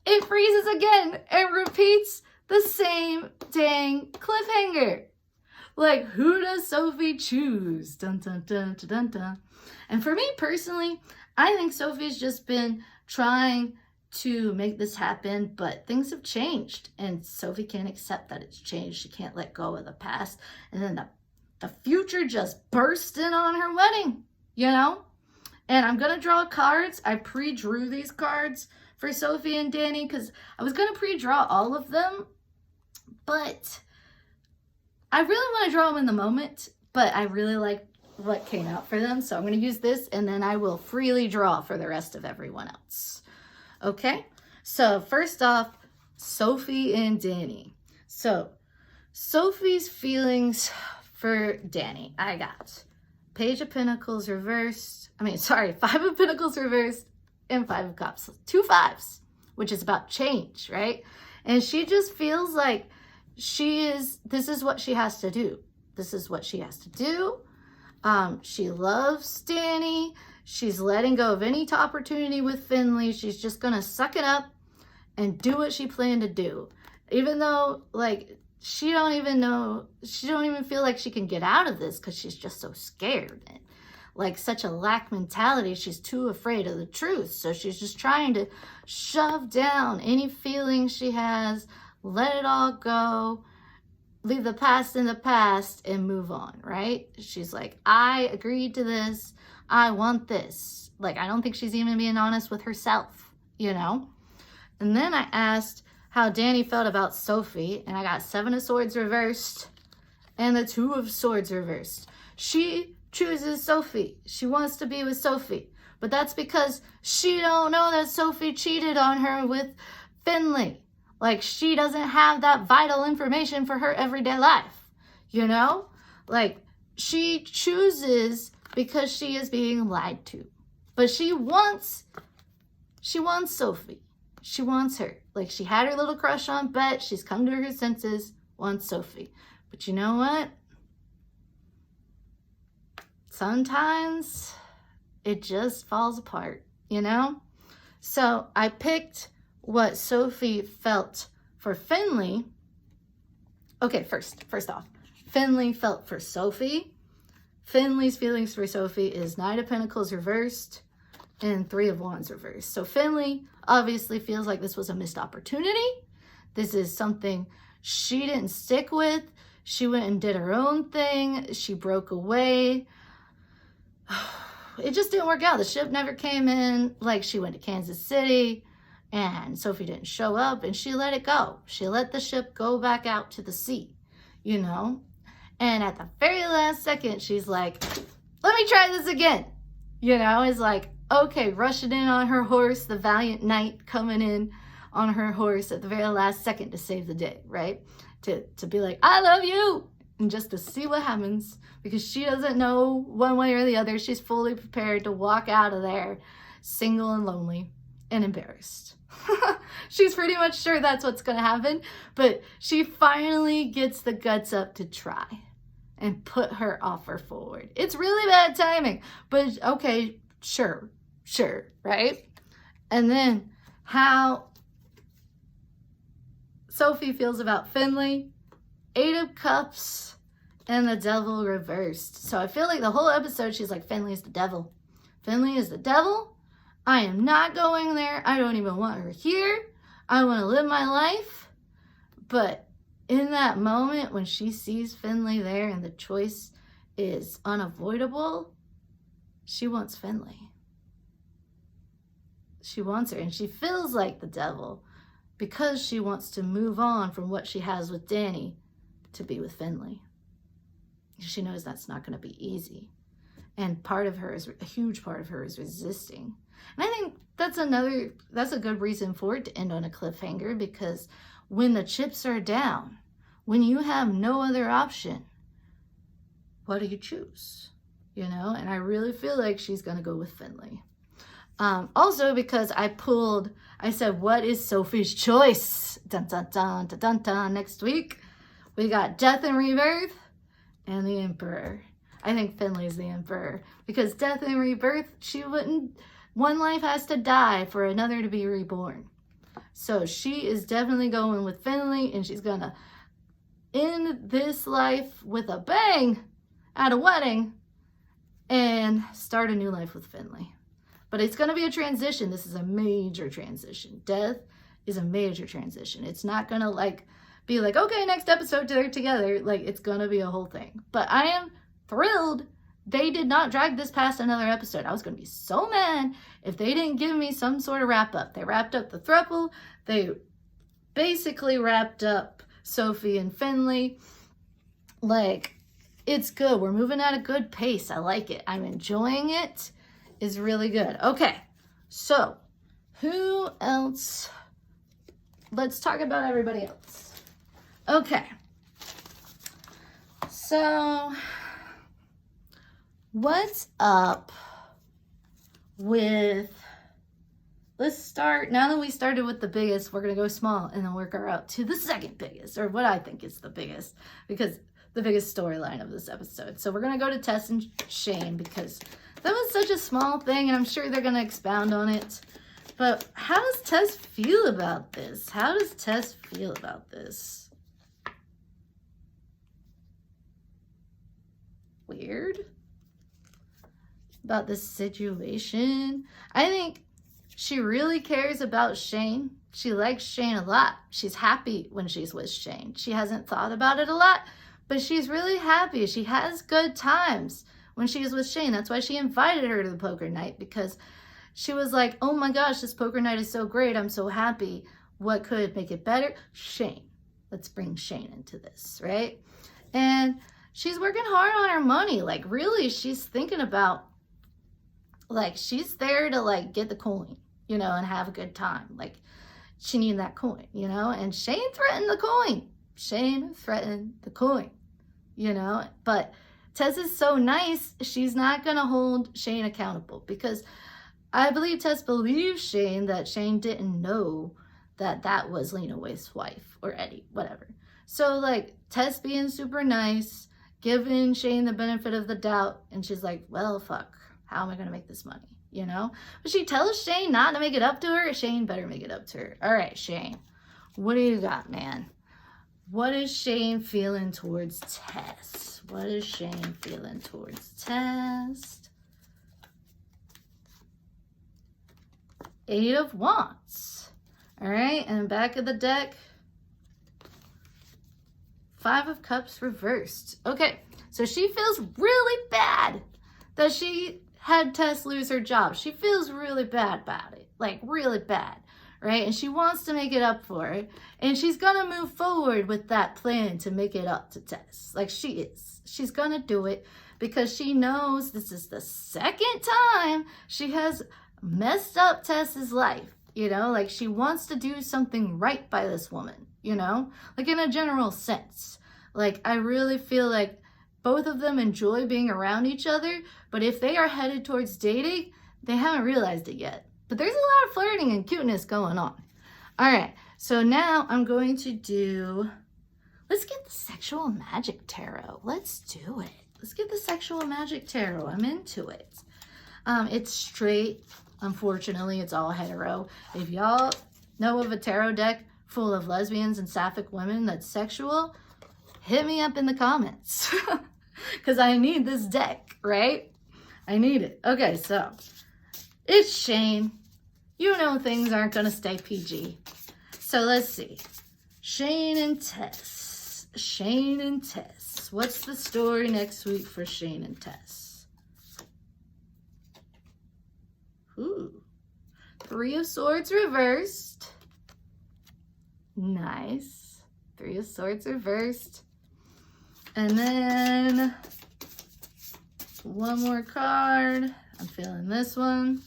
it freezes again and repeats the same dang cliffhanger. Like, who does Sophie choose? Dun, dun, dun, dun, dun, dun. And for me personally, I think Sophie's just been trying to make this happen, but things have changed. And Sophie can't accept that it's changed. She can't let go of the past. And then the future just burst in on her wedding, you know? And I'm going to draw cards. I pre-drew these cards for Sophie and Dani because I was going to pre-draw all of them. But I really want to draw them in the moment, but I really like what came out for them. So I'm going to use this, and then I will freely draw for the rest of everyone else. Okay? So first off, Sophie and Dani. So Sophie's feelings for Dani. I got Page of Pentacles reversed. 5 of Pentacles reversed and 5 of Cups. 2 5s, which is about change, right? And she just feels like this is what she has to do. This is what she has to do. She loves Dani. She's letting go of any opportunity with Finley. She's just going to suck it up and do what she planned to do. Even though, like, she don't even feel like she can get out of this because she's just so scared. And, like, such a lack mentality. She's too afraid of the truth. So she's just trying to shove down any feelings she has, let it all go, leave the past in the past and move on, right? She's like, I agreed to this. I want this. Like, I don't think she's even being honest with herself, you know? And then I asked how Dani felt about Sophie, and I got 7 of Swords reversed and the 2 of Swords reversed. She chooses Sophie. She wants to be with Sophie. But that's because she don't know that Sophie cheated on her with Finley. Like, she doesn't have that vital information for her everyday life, you know? Like, she chooses because she is being lied to. But she wants Sophie. She wants her. Like, she had her little crush on Bet. She's come to her senses, wants Sophie. But you know what? Sometimes it just falls apart, you know? So I picked what Sophie felt for Finley. Okay, first off, Finley felt for Sophie. Finley's feelings for Sophie is Knight of Pentacles reversed and 3 of Wands reversed. So Finley obviously feels like this was a missed opportunity. This is something she didn't stick with. She went and did her own thing. She broke away. It just didn't work out. The ship never came in. Like, she went to Kansas City and Sophie didn't show up and she let it go. She let the ship go back out to the sea, you know? And at the very last second, she's like, let me try this again. You know, it's like, okay, rushing in on her horse, the valiant knight coming in on her horse at the very last second to save the day, right? To be like, I love you, and just to see what happens, because she doesn't know one way or the other. She's fully prepared to walk out of there single and lonely and embarrassed. She's pretty much sure that's what's going to happen, but she finally gets the guts up to try and put her offer forward. It's really bad timing, but okay, sure, right? And then how Sophie feels about Finley, 8 of Cups, and the Devil reversed. So I feel like the whole episode, she's like, Finley's the devil. Finley is the devil. I am not going there. I don't even want her here. I want to live my life. But in that moment, when she sees Finley there and the choice is unavoidable, she wants Finley. She wants her, and she feels like the devil because she wants to move on from what she has with Dani to be with Finley. She knows that's not going to be easy. And a huge part of her is resisting. And I think that's a good reason for it to end on a cliffhanger, because when the chips are down, when you have no other option, what do you choose? You know, and I really feel like she's going to go with Finley. Also because I said, what is Sophie's choice? Dun, dun, dun, dun, dun, dun. Next week, we got Death and Rebirth and the Emperor. I think Finley's the Emperor, because Death and Rebirth, one life has to die for another to be reborn. So she is definitely going with Finley, and she's gonna end this life with a bang at a wedding and start a new life with Finley. But it's going to be a transition. This is a major transition. Death is a major transition. It's not going to be like, okay, next episode they're together. Like, it's going to be a whole thing. But I am thrilled they did not drag this past another episode. I was going to be so mad if they didn't give me some sort of wrap up. They wrapped up the throuple. They basically wrapped up Sophie and Finley. Like, it's good. We're moving at a good pace. I like it. I'm enjoying it. Is really good. Okay, so who else? Let's talk about everybody else. Okay, so what's up with, let's start, now that we started with the biggest, we're going to go small and then work our out to the second biggest, or what I think is the biggest, because the biggest storyline of this episode. So we're going to go to Tess and Shane, because that was such a small thing, and I'm sure they're going to expound on it. But how does Tess feel about this? How does Tess feel about this? Weird. About this situation. I think she really cares about Shane. She likes Shane a lot. She's happy when she's with Shane. She hasn't thought about it a lot, but she's really happy. She has good times when she was with Shane. That's why she invited her to the poker night, because she was like, oh my gosh, this poker night is so great. I'm so happy. What could make it better? Shane. Let's bring Shane into this, right? And she's working hard on her money. Like, really, she's thinking about, like, she's there to, like, get the coin, you know, and have a good time. Like, she needed that coin, you know? And Shane threatened the coin. Shane threatened the coin, you know? But Tess is so nice, she's not going to hold Shane accountable, because I believe Tess believes Shane that Shane didn't know that that was Lena Waite's wife, or Eddie, whatever. So, like, Tess being super nice, giving Shane the benefit of the doubt, and she's like, well, fuck, how am I going to make this money, you know? But she tells Shane not to make it up to her. Shane better make it up to her. All right, Shane, what do you got, man? What is Shane feeling towards Tess? What is Shane feeling towards Tess? 8 of Wands. All right, and back of the deck, 5 of Cups reversed. Okay, so she feels really bad that she had Tess lose her job. She feels really bad about it, like really bad, right? And she wants to make it up for it. And she's going to move forward with that plan to make it up to Tess. Like, she is. She's going to do it because she knows this is the second time she has messed up Tess's life. You know, like, she wants to do something right by this woman, you know, like in a general sense. Like, I really feel like both of them enjoy being around each other, but if they are headed towards dating, they haven't realized it yet. But there's a lot of flirting and cuteness going on. All right, so now I'm going to do, let's get the Sexual Magic Tarot. Let's do it. Let's get the Sexual Magic Tarot. I'm into it. It's straight. Unfortunately, it's all hetero. If y'all know of a tarot deck full of lesbians and sapphic women that's sexual, hit me up in the comments. Because I need this deck, right? I need it. Okay, so it's Shane. You know things aren't going to stay PG. So let's see. Shane and Tess. Shane and Tess. What's the story next week for Shane and Tess? Ooh. 3 of Swords reversed. Nice. 3 of Swords reversed. And then one more card. I'm feeling this one.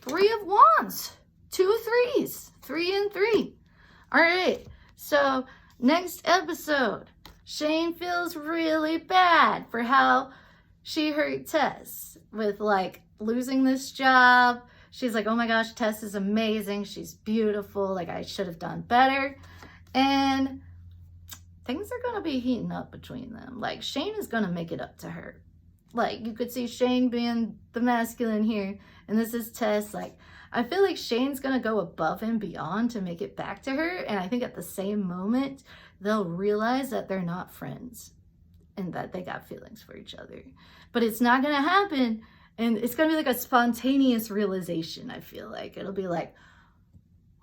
3 of Wands. 2 3s. 3 and 3. All right. So next episode, Shane feels really bad for how she hurt Tess with, like, losing this job. She's like, oh my gosh, Tess is amazing. She's beautiful. Like, I should have done better. And things are going to be heating up between them. Like, Shane is going to make it up to her. Like, you could see Shane being the masculine here. And this is Tess. Like, I feel like Shane's going to go above and beyond to make it back to her. And I think at the same moment, they'll realize that they're not friends and that they got feelings for each other. But it's not going to happen. And it's going to be like a spontaneous realization, I feel like. It'll be like,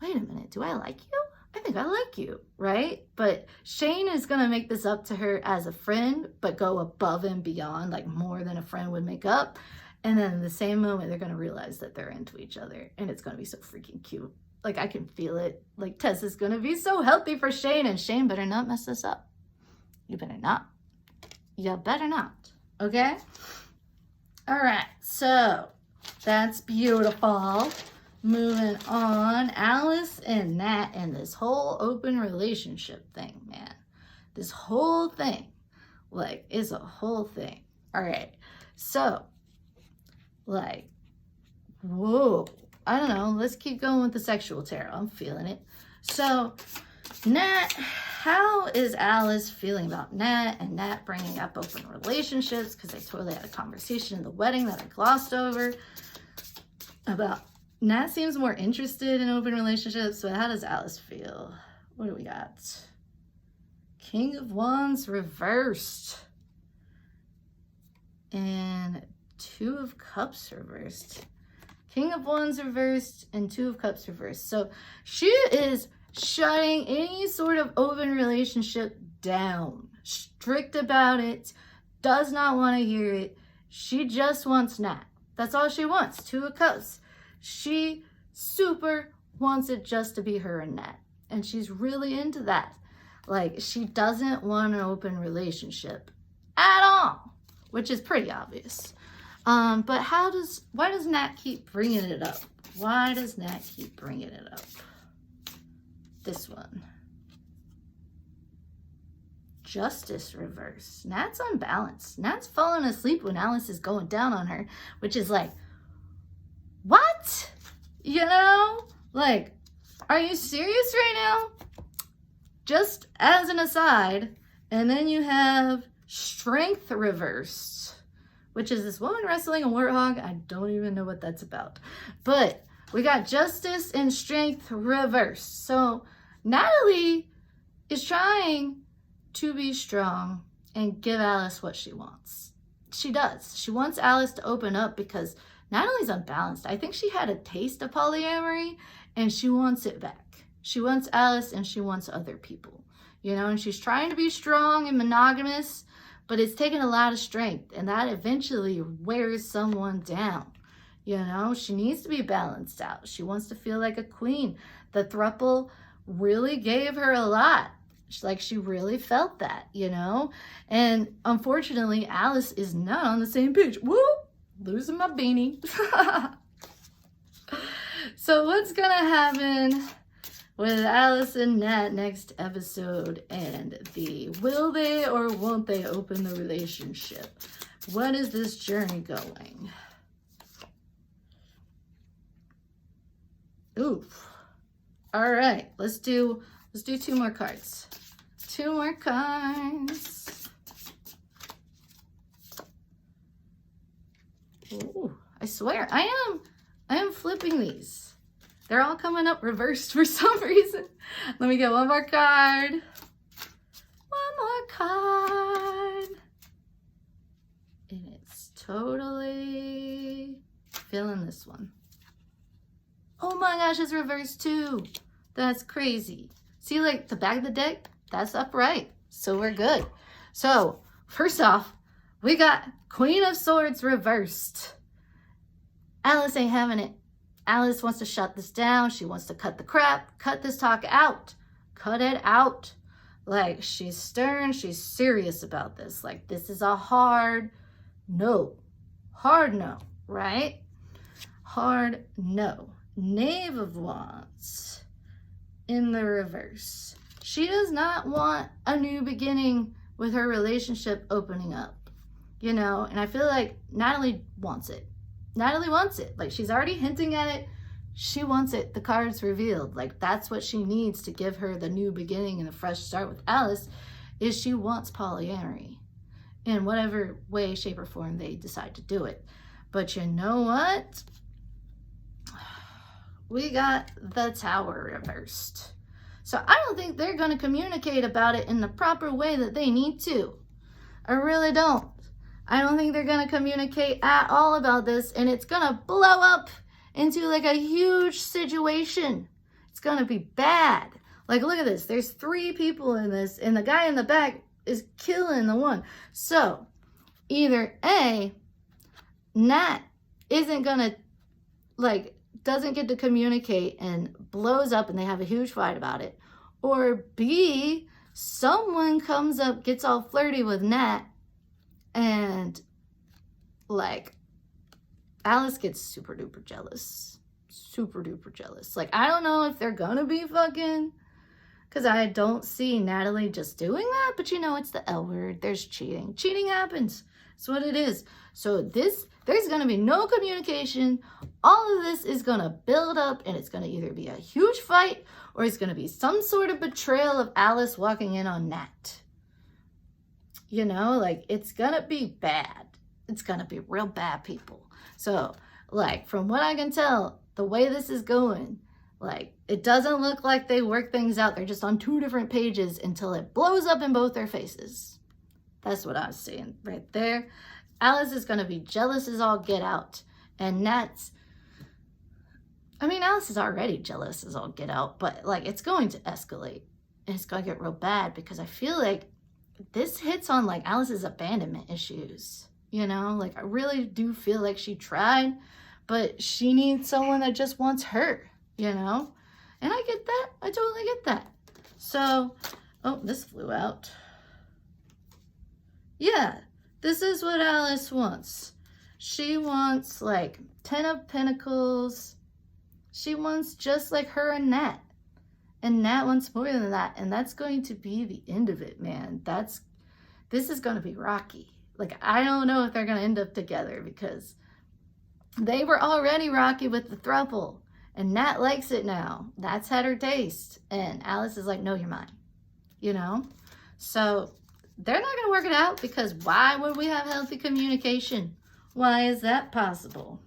wait a minute, do I like you? I think I like you, right? But Shane is going to make this up to her as a friend, but go above and beyond, like more than a friend would make up. And then in the same moment, they're going to realize that they're into each other. And it's going to be so freaking cute. Like, I can feel it. Like, Tess is going to be so healthy for Shane. And Shane better not mess this up. You better not. You better not. Okay? All right. So, that's beautiful. Moving on. Alice and Nat and this whole open relationship thing, man. This whole thing, like, is a whole thing. All right. So, like, whoa. I don't know. Let's keep going with the sexual tarot. I'm feeling it. So, Nat, how is Alice feeling about Nat and Nat bringing up open relationships? Because they totally had a conversation in the wedding that I glossed over about Nat seems more interested in open relationships, but how does Alice feel? What do we got? King of Wands reversed. And 2 of Cups reversed. King of Wands reversed and 2 of Cups reversed. So she is shutting any sort of open relationship down. Strict about it. does not want to hear it. She just wants Nat. That's all she wants, 2 of Cups. She super wants it just to be her and Nat. And she's really into that. Like, she doesn't want an open relationship at all, which is pretty obvious. But why does Nat keep bringing it up? Why does Nat keep bringing it up? This one. Justice reverse. Nat's unbalanced. Nat's falling asleep when Alice is going down on her, which is like, what? You know? Like, are you serious right now? Just as an aside, and then you have strength reversed, which is this woman wrestling a warthog. I don't even know what that's about. But we got justice and strength reversed. So Natalie is trying to be strong and give Alice what she wants. She does. She wants Alice to open up because Natalie's unbalanced. I think she had a taste of polyamory and she wants it back. She wants Alice and she wants other people, you know, and she's trying to be strong and monogamous, but it's taken a lot of strength and that eventually wears someone down. You know, she needs to be balanced out. She wants to feel like a queen. The throuple really gave her a lot. Like, she really felt that, you know? And unfortunately, Alice is not on the same page. Woo! Losing my beanie. So what's gonna happen with Alice and Nat next episode and the will they or won't they open the relationship? What is this journey going? Oof. All right, let's do 2 more cards. 2 more cards. Ooh, I swear, I am flipping these. They're all coming up reversed for some reason. Let me get one more card. One more card. And it's totally feeling this one. Oh my gosh, it's reversed too. That's crazy. See, like, the back of the deck, that's upright. So we're good. So, first off, we got Queen of Swords reversed. Alice ain't having it. Alice wants to shut this down. She wants to cut the crap. Cut this talk out. Cut it out. Like, she's stern. She's serious about this. Like, this is a hard no. Hard no, right? Hard no. Knave of Wands in the reverse. She does not want a new beginning with her relationship opening up, you know, and I feel like Natalie wants it. Natalie wants it. Like, she's already hinting at it. She wants it. The card's revealed. Like, that's what she needs to give her the new beginning and the fresh start with Alice, is she wants polyamory in whatever way, shape, or form they decide to do it. But you know what? We got the Tower reversed. So I don't think they're going to communicate about it in the proper way that they need to. I really don't. I don't think they're going to communicate at all about this, and it's going to blow up into like a huge situation. It's going to be bad. Like, look at this. There's 3 people in this, and the guy in the back is killing the one. So either A, Nat isn't going to, like, doesn't get to communicate and blows up and they have a huge fight about it. Or B, someone comes up, gets all flirty with Nat, and like Alice gets super duper jealous. Super duper jealous. Like, I don't know if they're gonna be fucking, because I don't see Natalie just doing that, but you know, it's the L word. There's cheating. Cheating happens. It's what it is. So there's going to be no communication. All of this is going to build up, and it's going to either be a huge fight or it's going to be some sort of betrayal of Alice walking in on Nat. You know, like, it's going to be bad. It's going to be real bad, people. So, like, from what I can tell, the way this is going, like, it doesn't look like they work things out. They're just on 2 different pages until it blows up in both their faces. That's what I was saying right there. Alice is going to be jealous as all get out. And Alice is already jealous as all get out. But, like, it's going to escalate. And it's going to get real bad because I feel like this hits on like Alice's abandonment issues, you know? Like I really do feel like she tried, but she needs someone that just wants her, you know? And I get that. I totally get that. So, oh, this flew out. Yeah, this is what Alice wants. She wants like 10 of Pentacles. She wants just like her and Nat. And Nat wants more than that. And that's going to be the end of it, man. This is going to be rocky. Like, I don't know if they're going to end up together because they were already rocky with the throuple. And Nat likes it now. Nat's had her taste. And Alice is like, no, you're mine. You know? So they're not going to work it out because why would we have healthy communication? Why is that possible?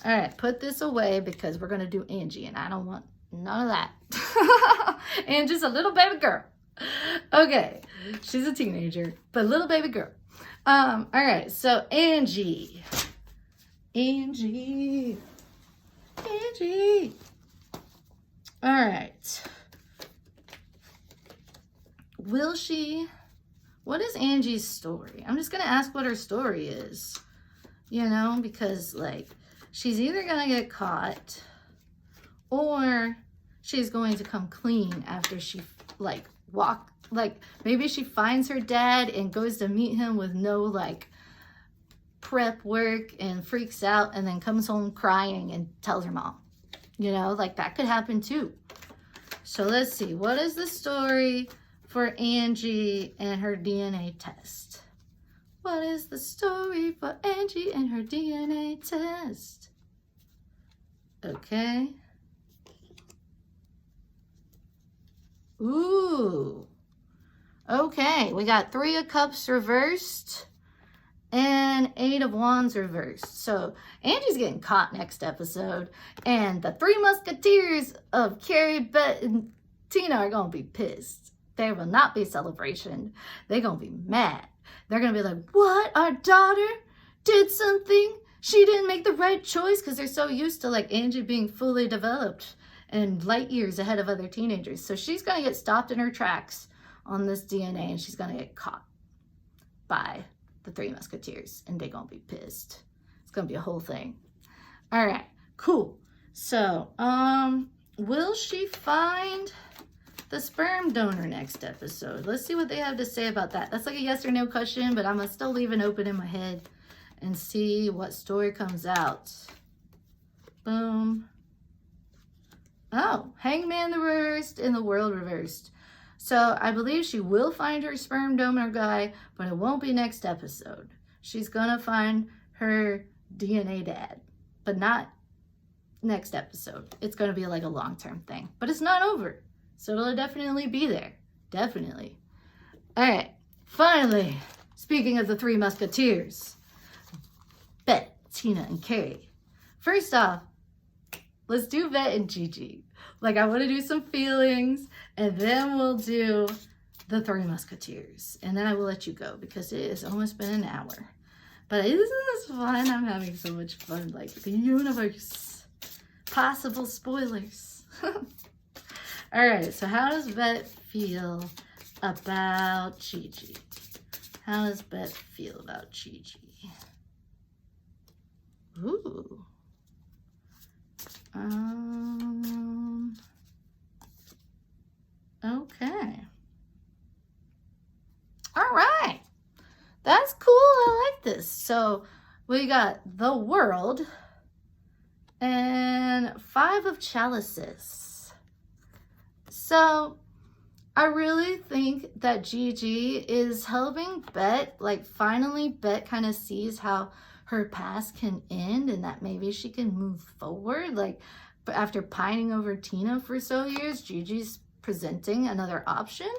All right, put this away because we're going to do Angie. And I don't want none of that. Angie's a little baby girl. Okay, she's a teenager, but little baby girl. All right, so Angie. All right. Will she, what is Angie's story? I'm just going to ask what her story is, you know, because like she's either going to get caught or she's going to come clean after she maybe she finds her dad and goes to meet him with no like prep work and freaks out and then comes home crying and tells her mom, you know, like that could happen too. So let's see, what is the story for Angie and her DNA test? What is the story for Angie and her DNA test? Okay. Ooh. Okay, we got 3 of Cups reversed and 8 of Wands reversed. So Angie's getting caught next episode. And the 3 Musketeers of Carrie, Bette, and Tina are going to be pissed. There will not be celebration. They're going to be mad. They're going to be like, what? Our daughter did something? She didn't make the right choice, because they're so used to like Angie being fully developed and light years ahead of other teenagers. So she's going to get stopped in her tracks on this DNA, and she's going to get caught by the 3 Musketeers, and they're going to be pissed. It's going to be a whole thing. All right, cool. So, will she find the sperm donor next episode? Let's see what they have to say about that. That's like a yes or no question, but I'm going to still leave it open in my head and see what story comes out. Boom. Oh, Hangman the reversed and the World reversed. So I believe she will find her sperm donor guy, but it won't be next episode. She's going to find her DNA dad, but not next episode. It's going to be like a long-term thing, but it's not over. So it'll definitely be there. Definitely. All right. Finally, speaking of the 3 Musketeers, Bette, Tina, and Carrie. First off, let's do Bette and Gigi. Like, I want to do some feelings, and then we'll do the 3 Musketeers. And then I will let you go, because it has almost been an hour. But isn't this fun? I'm having so much fun. Like, the universe. Possible spoilers. All right, so how does Bette feel about Gigi? How does Bette feel about Gigi? Ooh. Okay. All right. That's cool. I like this. So we got the World and 5 of Chalices. So I really think that Gigi is helping Bette. Like, finally Bette kind of sees how her past can end and that maybe she can move forward. Like, but after pining over Tina for so years, Gigi's presenting another option.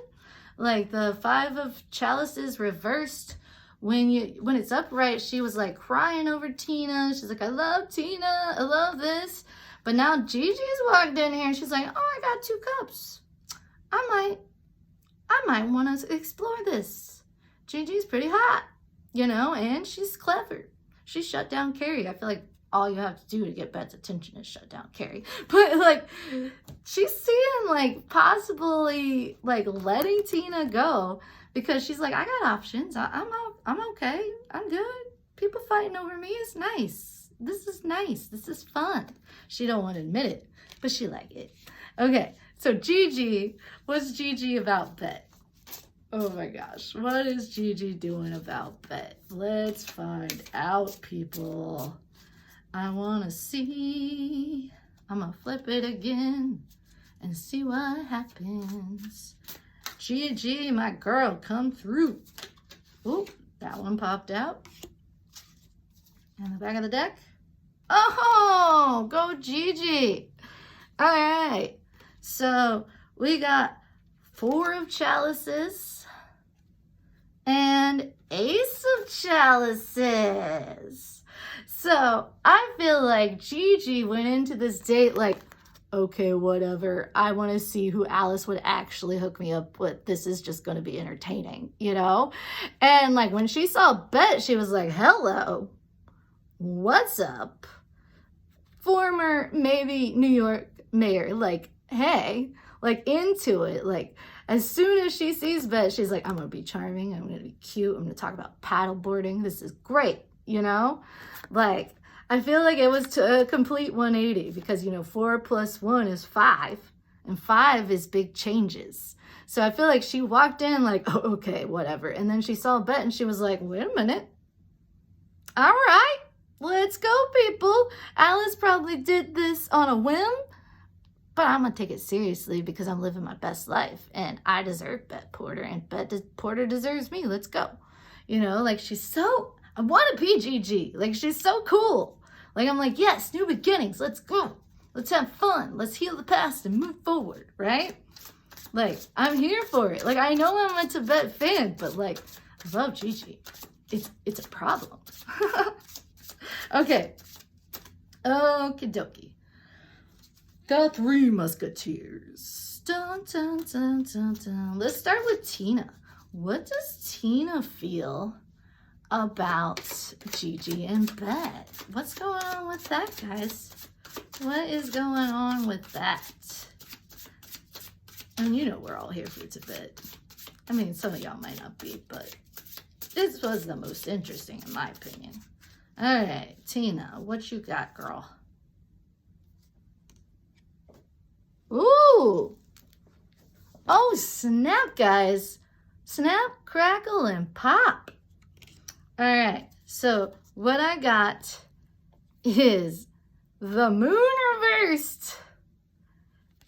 Like, the 5 of Chalices reversed. When it's upright, she was like crying over Tina. She's like, I love Tina. I love this. But now Gigi's walked in here and she's like, oh, I got 2 cups. I might want to explore this. Gigi's pretty hot, you know, and she's clever. She shut down Carrie. I feel like all you have to do to get Bette's attention is shut down Carrie. But, like, she's seeing, like, possibly, like, letting Tina go because she's like, I got options. I'm okay. I'm good. People fighting over me is nice. This is nice. This is fun. She don't want to admit it, but she like it. Okay, so Gigi, what's Gigi about Bette? Oh my gosh, what is Gigi doing about Bette? Let's find out, people. I want to see. I'm going to flip it again and see what happens. Gigi, my girl, come through. Ooh, that one popped out. And the back of the deck. Oh, go Gigi. All right. So we got 4 of chalices and Ace of chalices. So I feel like Gigi went into this date like, okay, whatever. I want to see who Alice would actually hook me up with. This is just going to be entertaining, you know? And like when she saw Bette, she was like, hello, what's up? Former maybe New York mayor, like, hey, like into it. Like as soon as she sees Bette, she's like, I'm going to be charming. I'm going to be cute. I'm going to talk about paddle boarding. This is great, you know? Like, I feel like it was a complete 180 because, you know, 4 + 1 is 5 and 5 is big changes. So I feel like she walked in like, oh, okay, whatever. And then she saw Bette and she was like, wait a minute. All right, let's go, people. Alice probably did this on a whim, but I'm going to take it seriously because I'm living my best life and I deserve Bette Porter and Bette Porter deserves me. Let's go. You know, like she's so, I want to be Gigi. Like she's so cool. Like, I'm like, yes, new beginnings. Let's go. Let's have fun. Let's heal the past and move forward, right? Like, I'm here for it. Like, I know I'm a Tibette fan, but, like, I love Gigi. It's a problem. Okay. Okie dokie. The 3 Musketeers. Dun, dun, dun, dun, dun. Let's start with Tina. What does Tina feel about Gigi and Bette? What's going on with that, guys? What is going on with that? And you know we're all here for Tibette. I mean, some of y'all might not be, but this was the most interesting in my opinion. All right, Tina, what you got, girl? Ooh! Oh, snap, guys. Snap, crackle, and pop. All right, so what I got is the Moon reversed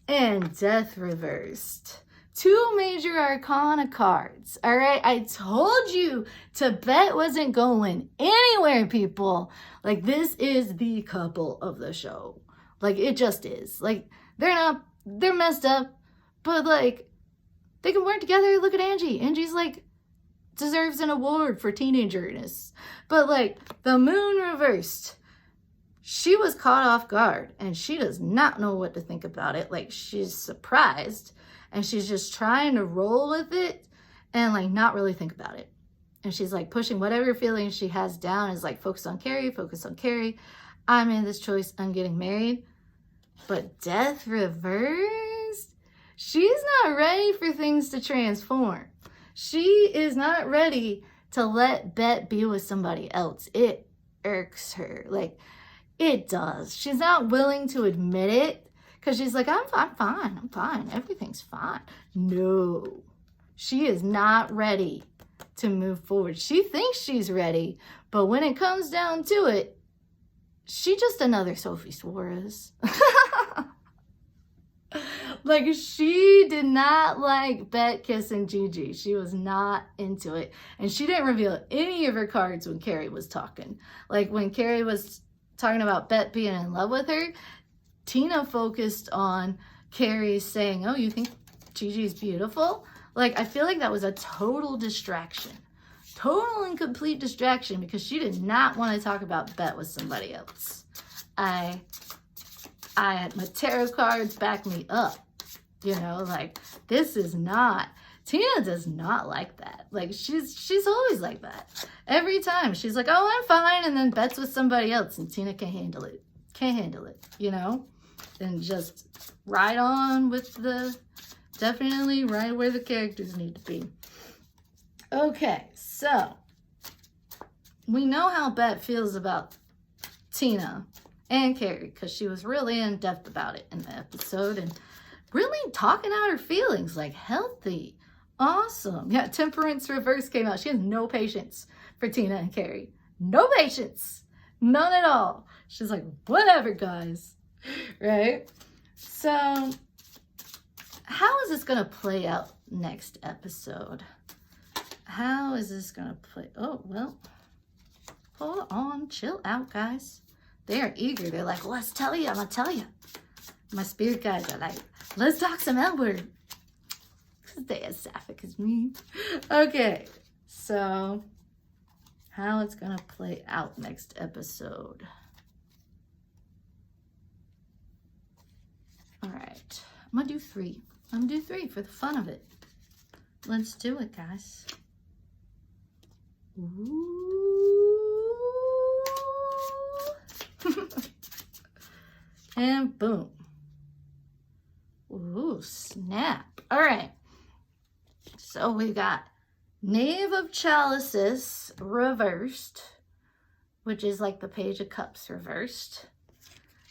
and Death reversed. 2 major arcana cards. All right, I told you Tibette wasn't going anywhere, people. Like, this is the couple of the show. Like, it just is. Like, they're messed up, but like, they can work together. Look at Angie. Angie's like, deserves an award for teenagerness. But like, the Moon reversed. She was caught off guard and she does not know what to think about it. Like, she's surprised and she's just trying to roll with it and like not really think about it. And she's like pushing whatever feelings she has down, is like, focus on Carrie, focus on Carrie. I made this choice, I'm getting married. But Death reversed. She's not ready for things to transform. She is not ready to let Bette be with somebody else. It irks her. Like, it does. She's not willing to admit it because she's like, I'm fine. Everything's fine. No, she is not ready to move forward. She thinks she's ready, but when it comes down to it, she just another Sophie Suarez. Like, she did not like Bette kissing Gigi. She was not into it. And she didn't reveal any of her cards when Carrie was talking. Like, when Carrie was talking about Bette being in love with her, Tina focused on Carrie saying, oh, you think Gigi's beautiful? Like, I feel like that was a total distraction. Total and complete distraction because she did not want to talk about Bette with somebody else. I had my tarot cards back me up. You know, like, this is not, Tina does not like that. Like, she's always like that. Every time she's like, oh, I'm fine. And then Bette's with somebody else and Tina can't handle it. Can't handle it, you know? And just ride on with the, definitely right where the characters need to be. Okay, so we know how Bette feels about Tina and Carrie because she was really in depth about it in the episode and really talking out her feelings, like healthy, awesome. Yeah, Temperance Reverse came out. She has no patience for Tina and Carrie. No patience. None at all. She's like, whatever, guys. Right? So, how is this going to play out next episode? How is this going to play? Oh, well, hold on. Chill out, guys. They are eager. They're like, let's tell you. I'm going to tell you. My spirit guides are like, let's talk some L-word. Because they as sapphic as me. Okay, so how it's going to play out next episode. All right, I'm going to do 3. I'm going to do 3 for the fun of it. Let's do it, guys. Ooh. And boom. Ooh, snap. All right. So we got Knave of Chalices reversed, which is like the Page of Cups reversed.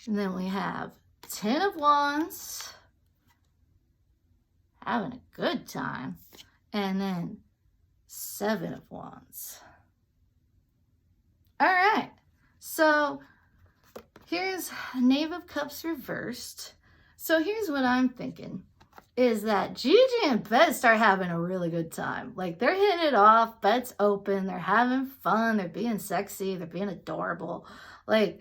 And then we have 10 of Wands, having a good time. And then 7 of Wands. All right. So here's Knave of Cups reversed. So here's what I'm thinking, is that Gigi and Bette start having a really good time. Like, they're hitting it off. Bette's open. They're having fun. They're being sexy. They're being adorable. Like,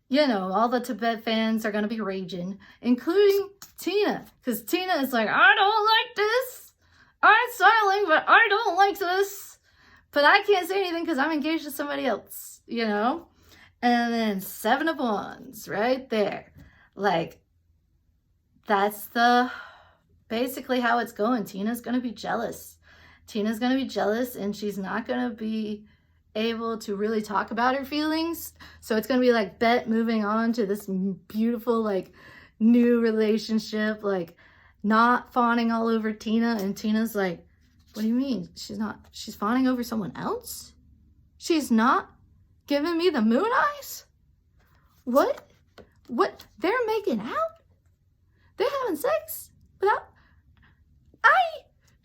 you know, all the Tibette fans are going to be raging, including Tina. Because Tina is like, I don't like this. I'm smiling, but I don't like this. But I can't say anything because I'm engaged to somebody else, you know? And then 7 of Wands right there. Like, that's basically how it's going. Tina's going to be jealous. Tina's going to be jealous, and she's not going to be able to really talk about her feelings. So it's going to be like Bette moving on to this beautiful, like, new relationship, like, not fawning all over Tina. And Tina's like, what do you mean? She's fawning over someone else? She's not giving me the moon eyes? What? They're making out? They're having sex without...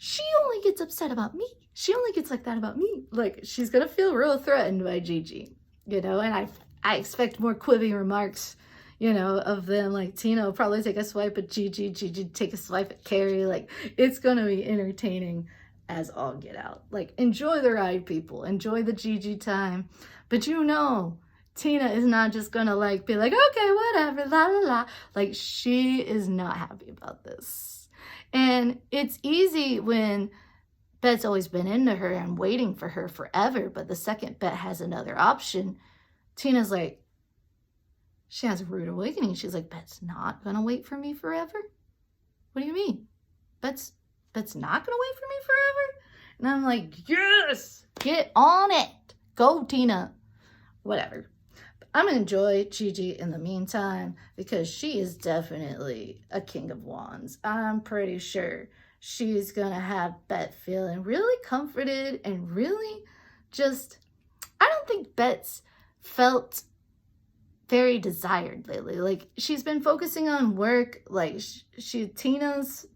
She only gets upset about me. She only gets like that about me. Like, she's going to feel real threatened by Gigi, you know? And I expect more quippy remarks, you know, of them. Like, Tina will probably take a swipe at Gigi. Gigi take a swipe at Carrie. Like, it's going to be entertaining as all get out. Like, enjoy the ride, people. Enjoy the Gigi time. But you know, Tina is not just gonna like be like, okay, whatever, la la la. Like, she is not happy about this. And it's easy when Bette's always been into her and waiting for her forever, but the second Bette has another option, Tina's like, she has a rude awakening. She's like, Bette's not gonna wait for me forever? What do you mean? Bette's not gonna wait for me forever? And I'm like, yes, get on it. Go, Tina. Whatever. I'm going to enjoy Gigi in the meantime because she is definitely a King of Wands. I'm pretty sure she's going to have Bette feeling really comforted and really just... I don't think Bette's felt very desired lately. Like, she's been focusing on work. Like, Tina's,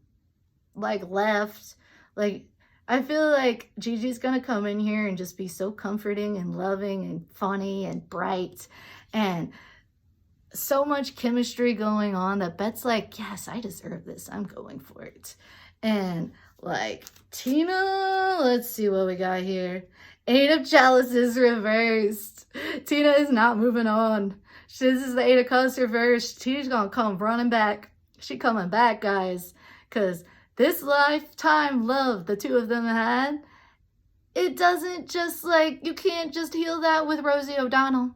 like, left. Like, I feel like Gigi's going to come in here and just be so comforting and loving and funny and bright and so much chemistry going on that Bette's like, yes, I deserve this. I'm going for it. And like, Tina, let's see what we got here. 8 of Chalices reversed. Tina is not moving on. This is the 8 of Cups reversed. She's going to come running back. She coming back, guys, because this lifetime love the two of them had, it doesn't just like, you can't just heal that with Rosie O'Donnell,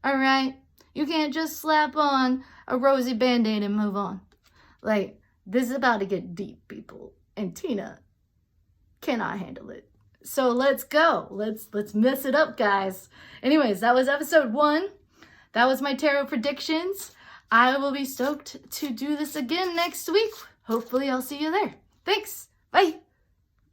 all right? You can't just slap on a rosy Band-Aid and move on. Like, this is about to get deep, people, and Tina cannot handle it. So let's go. Let's mess it up, guys. Anyways, that was episode 1. That was my tarot predictions. I will be stoked to do this again next week. Hopefully I'll see you there. Thanks. Bye.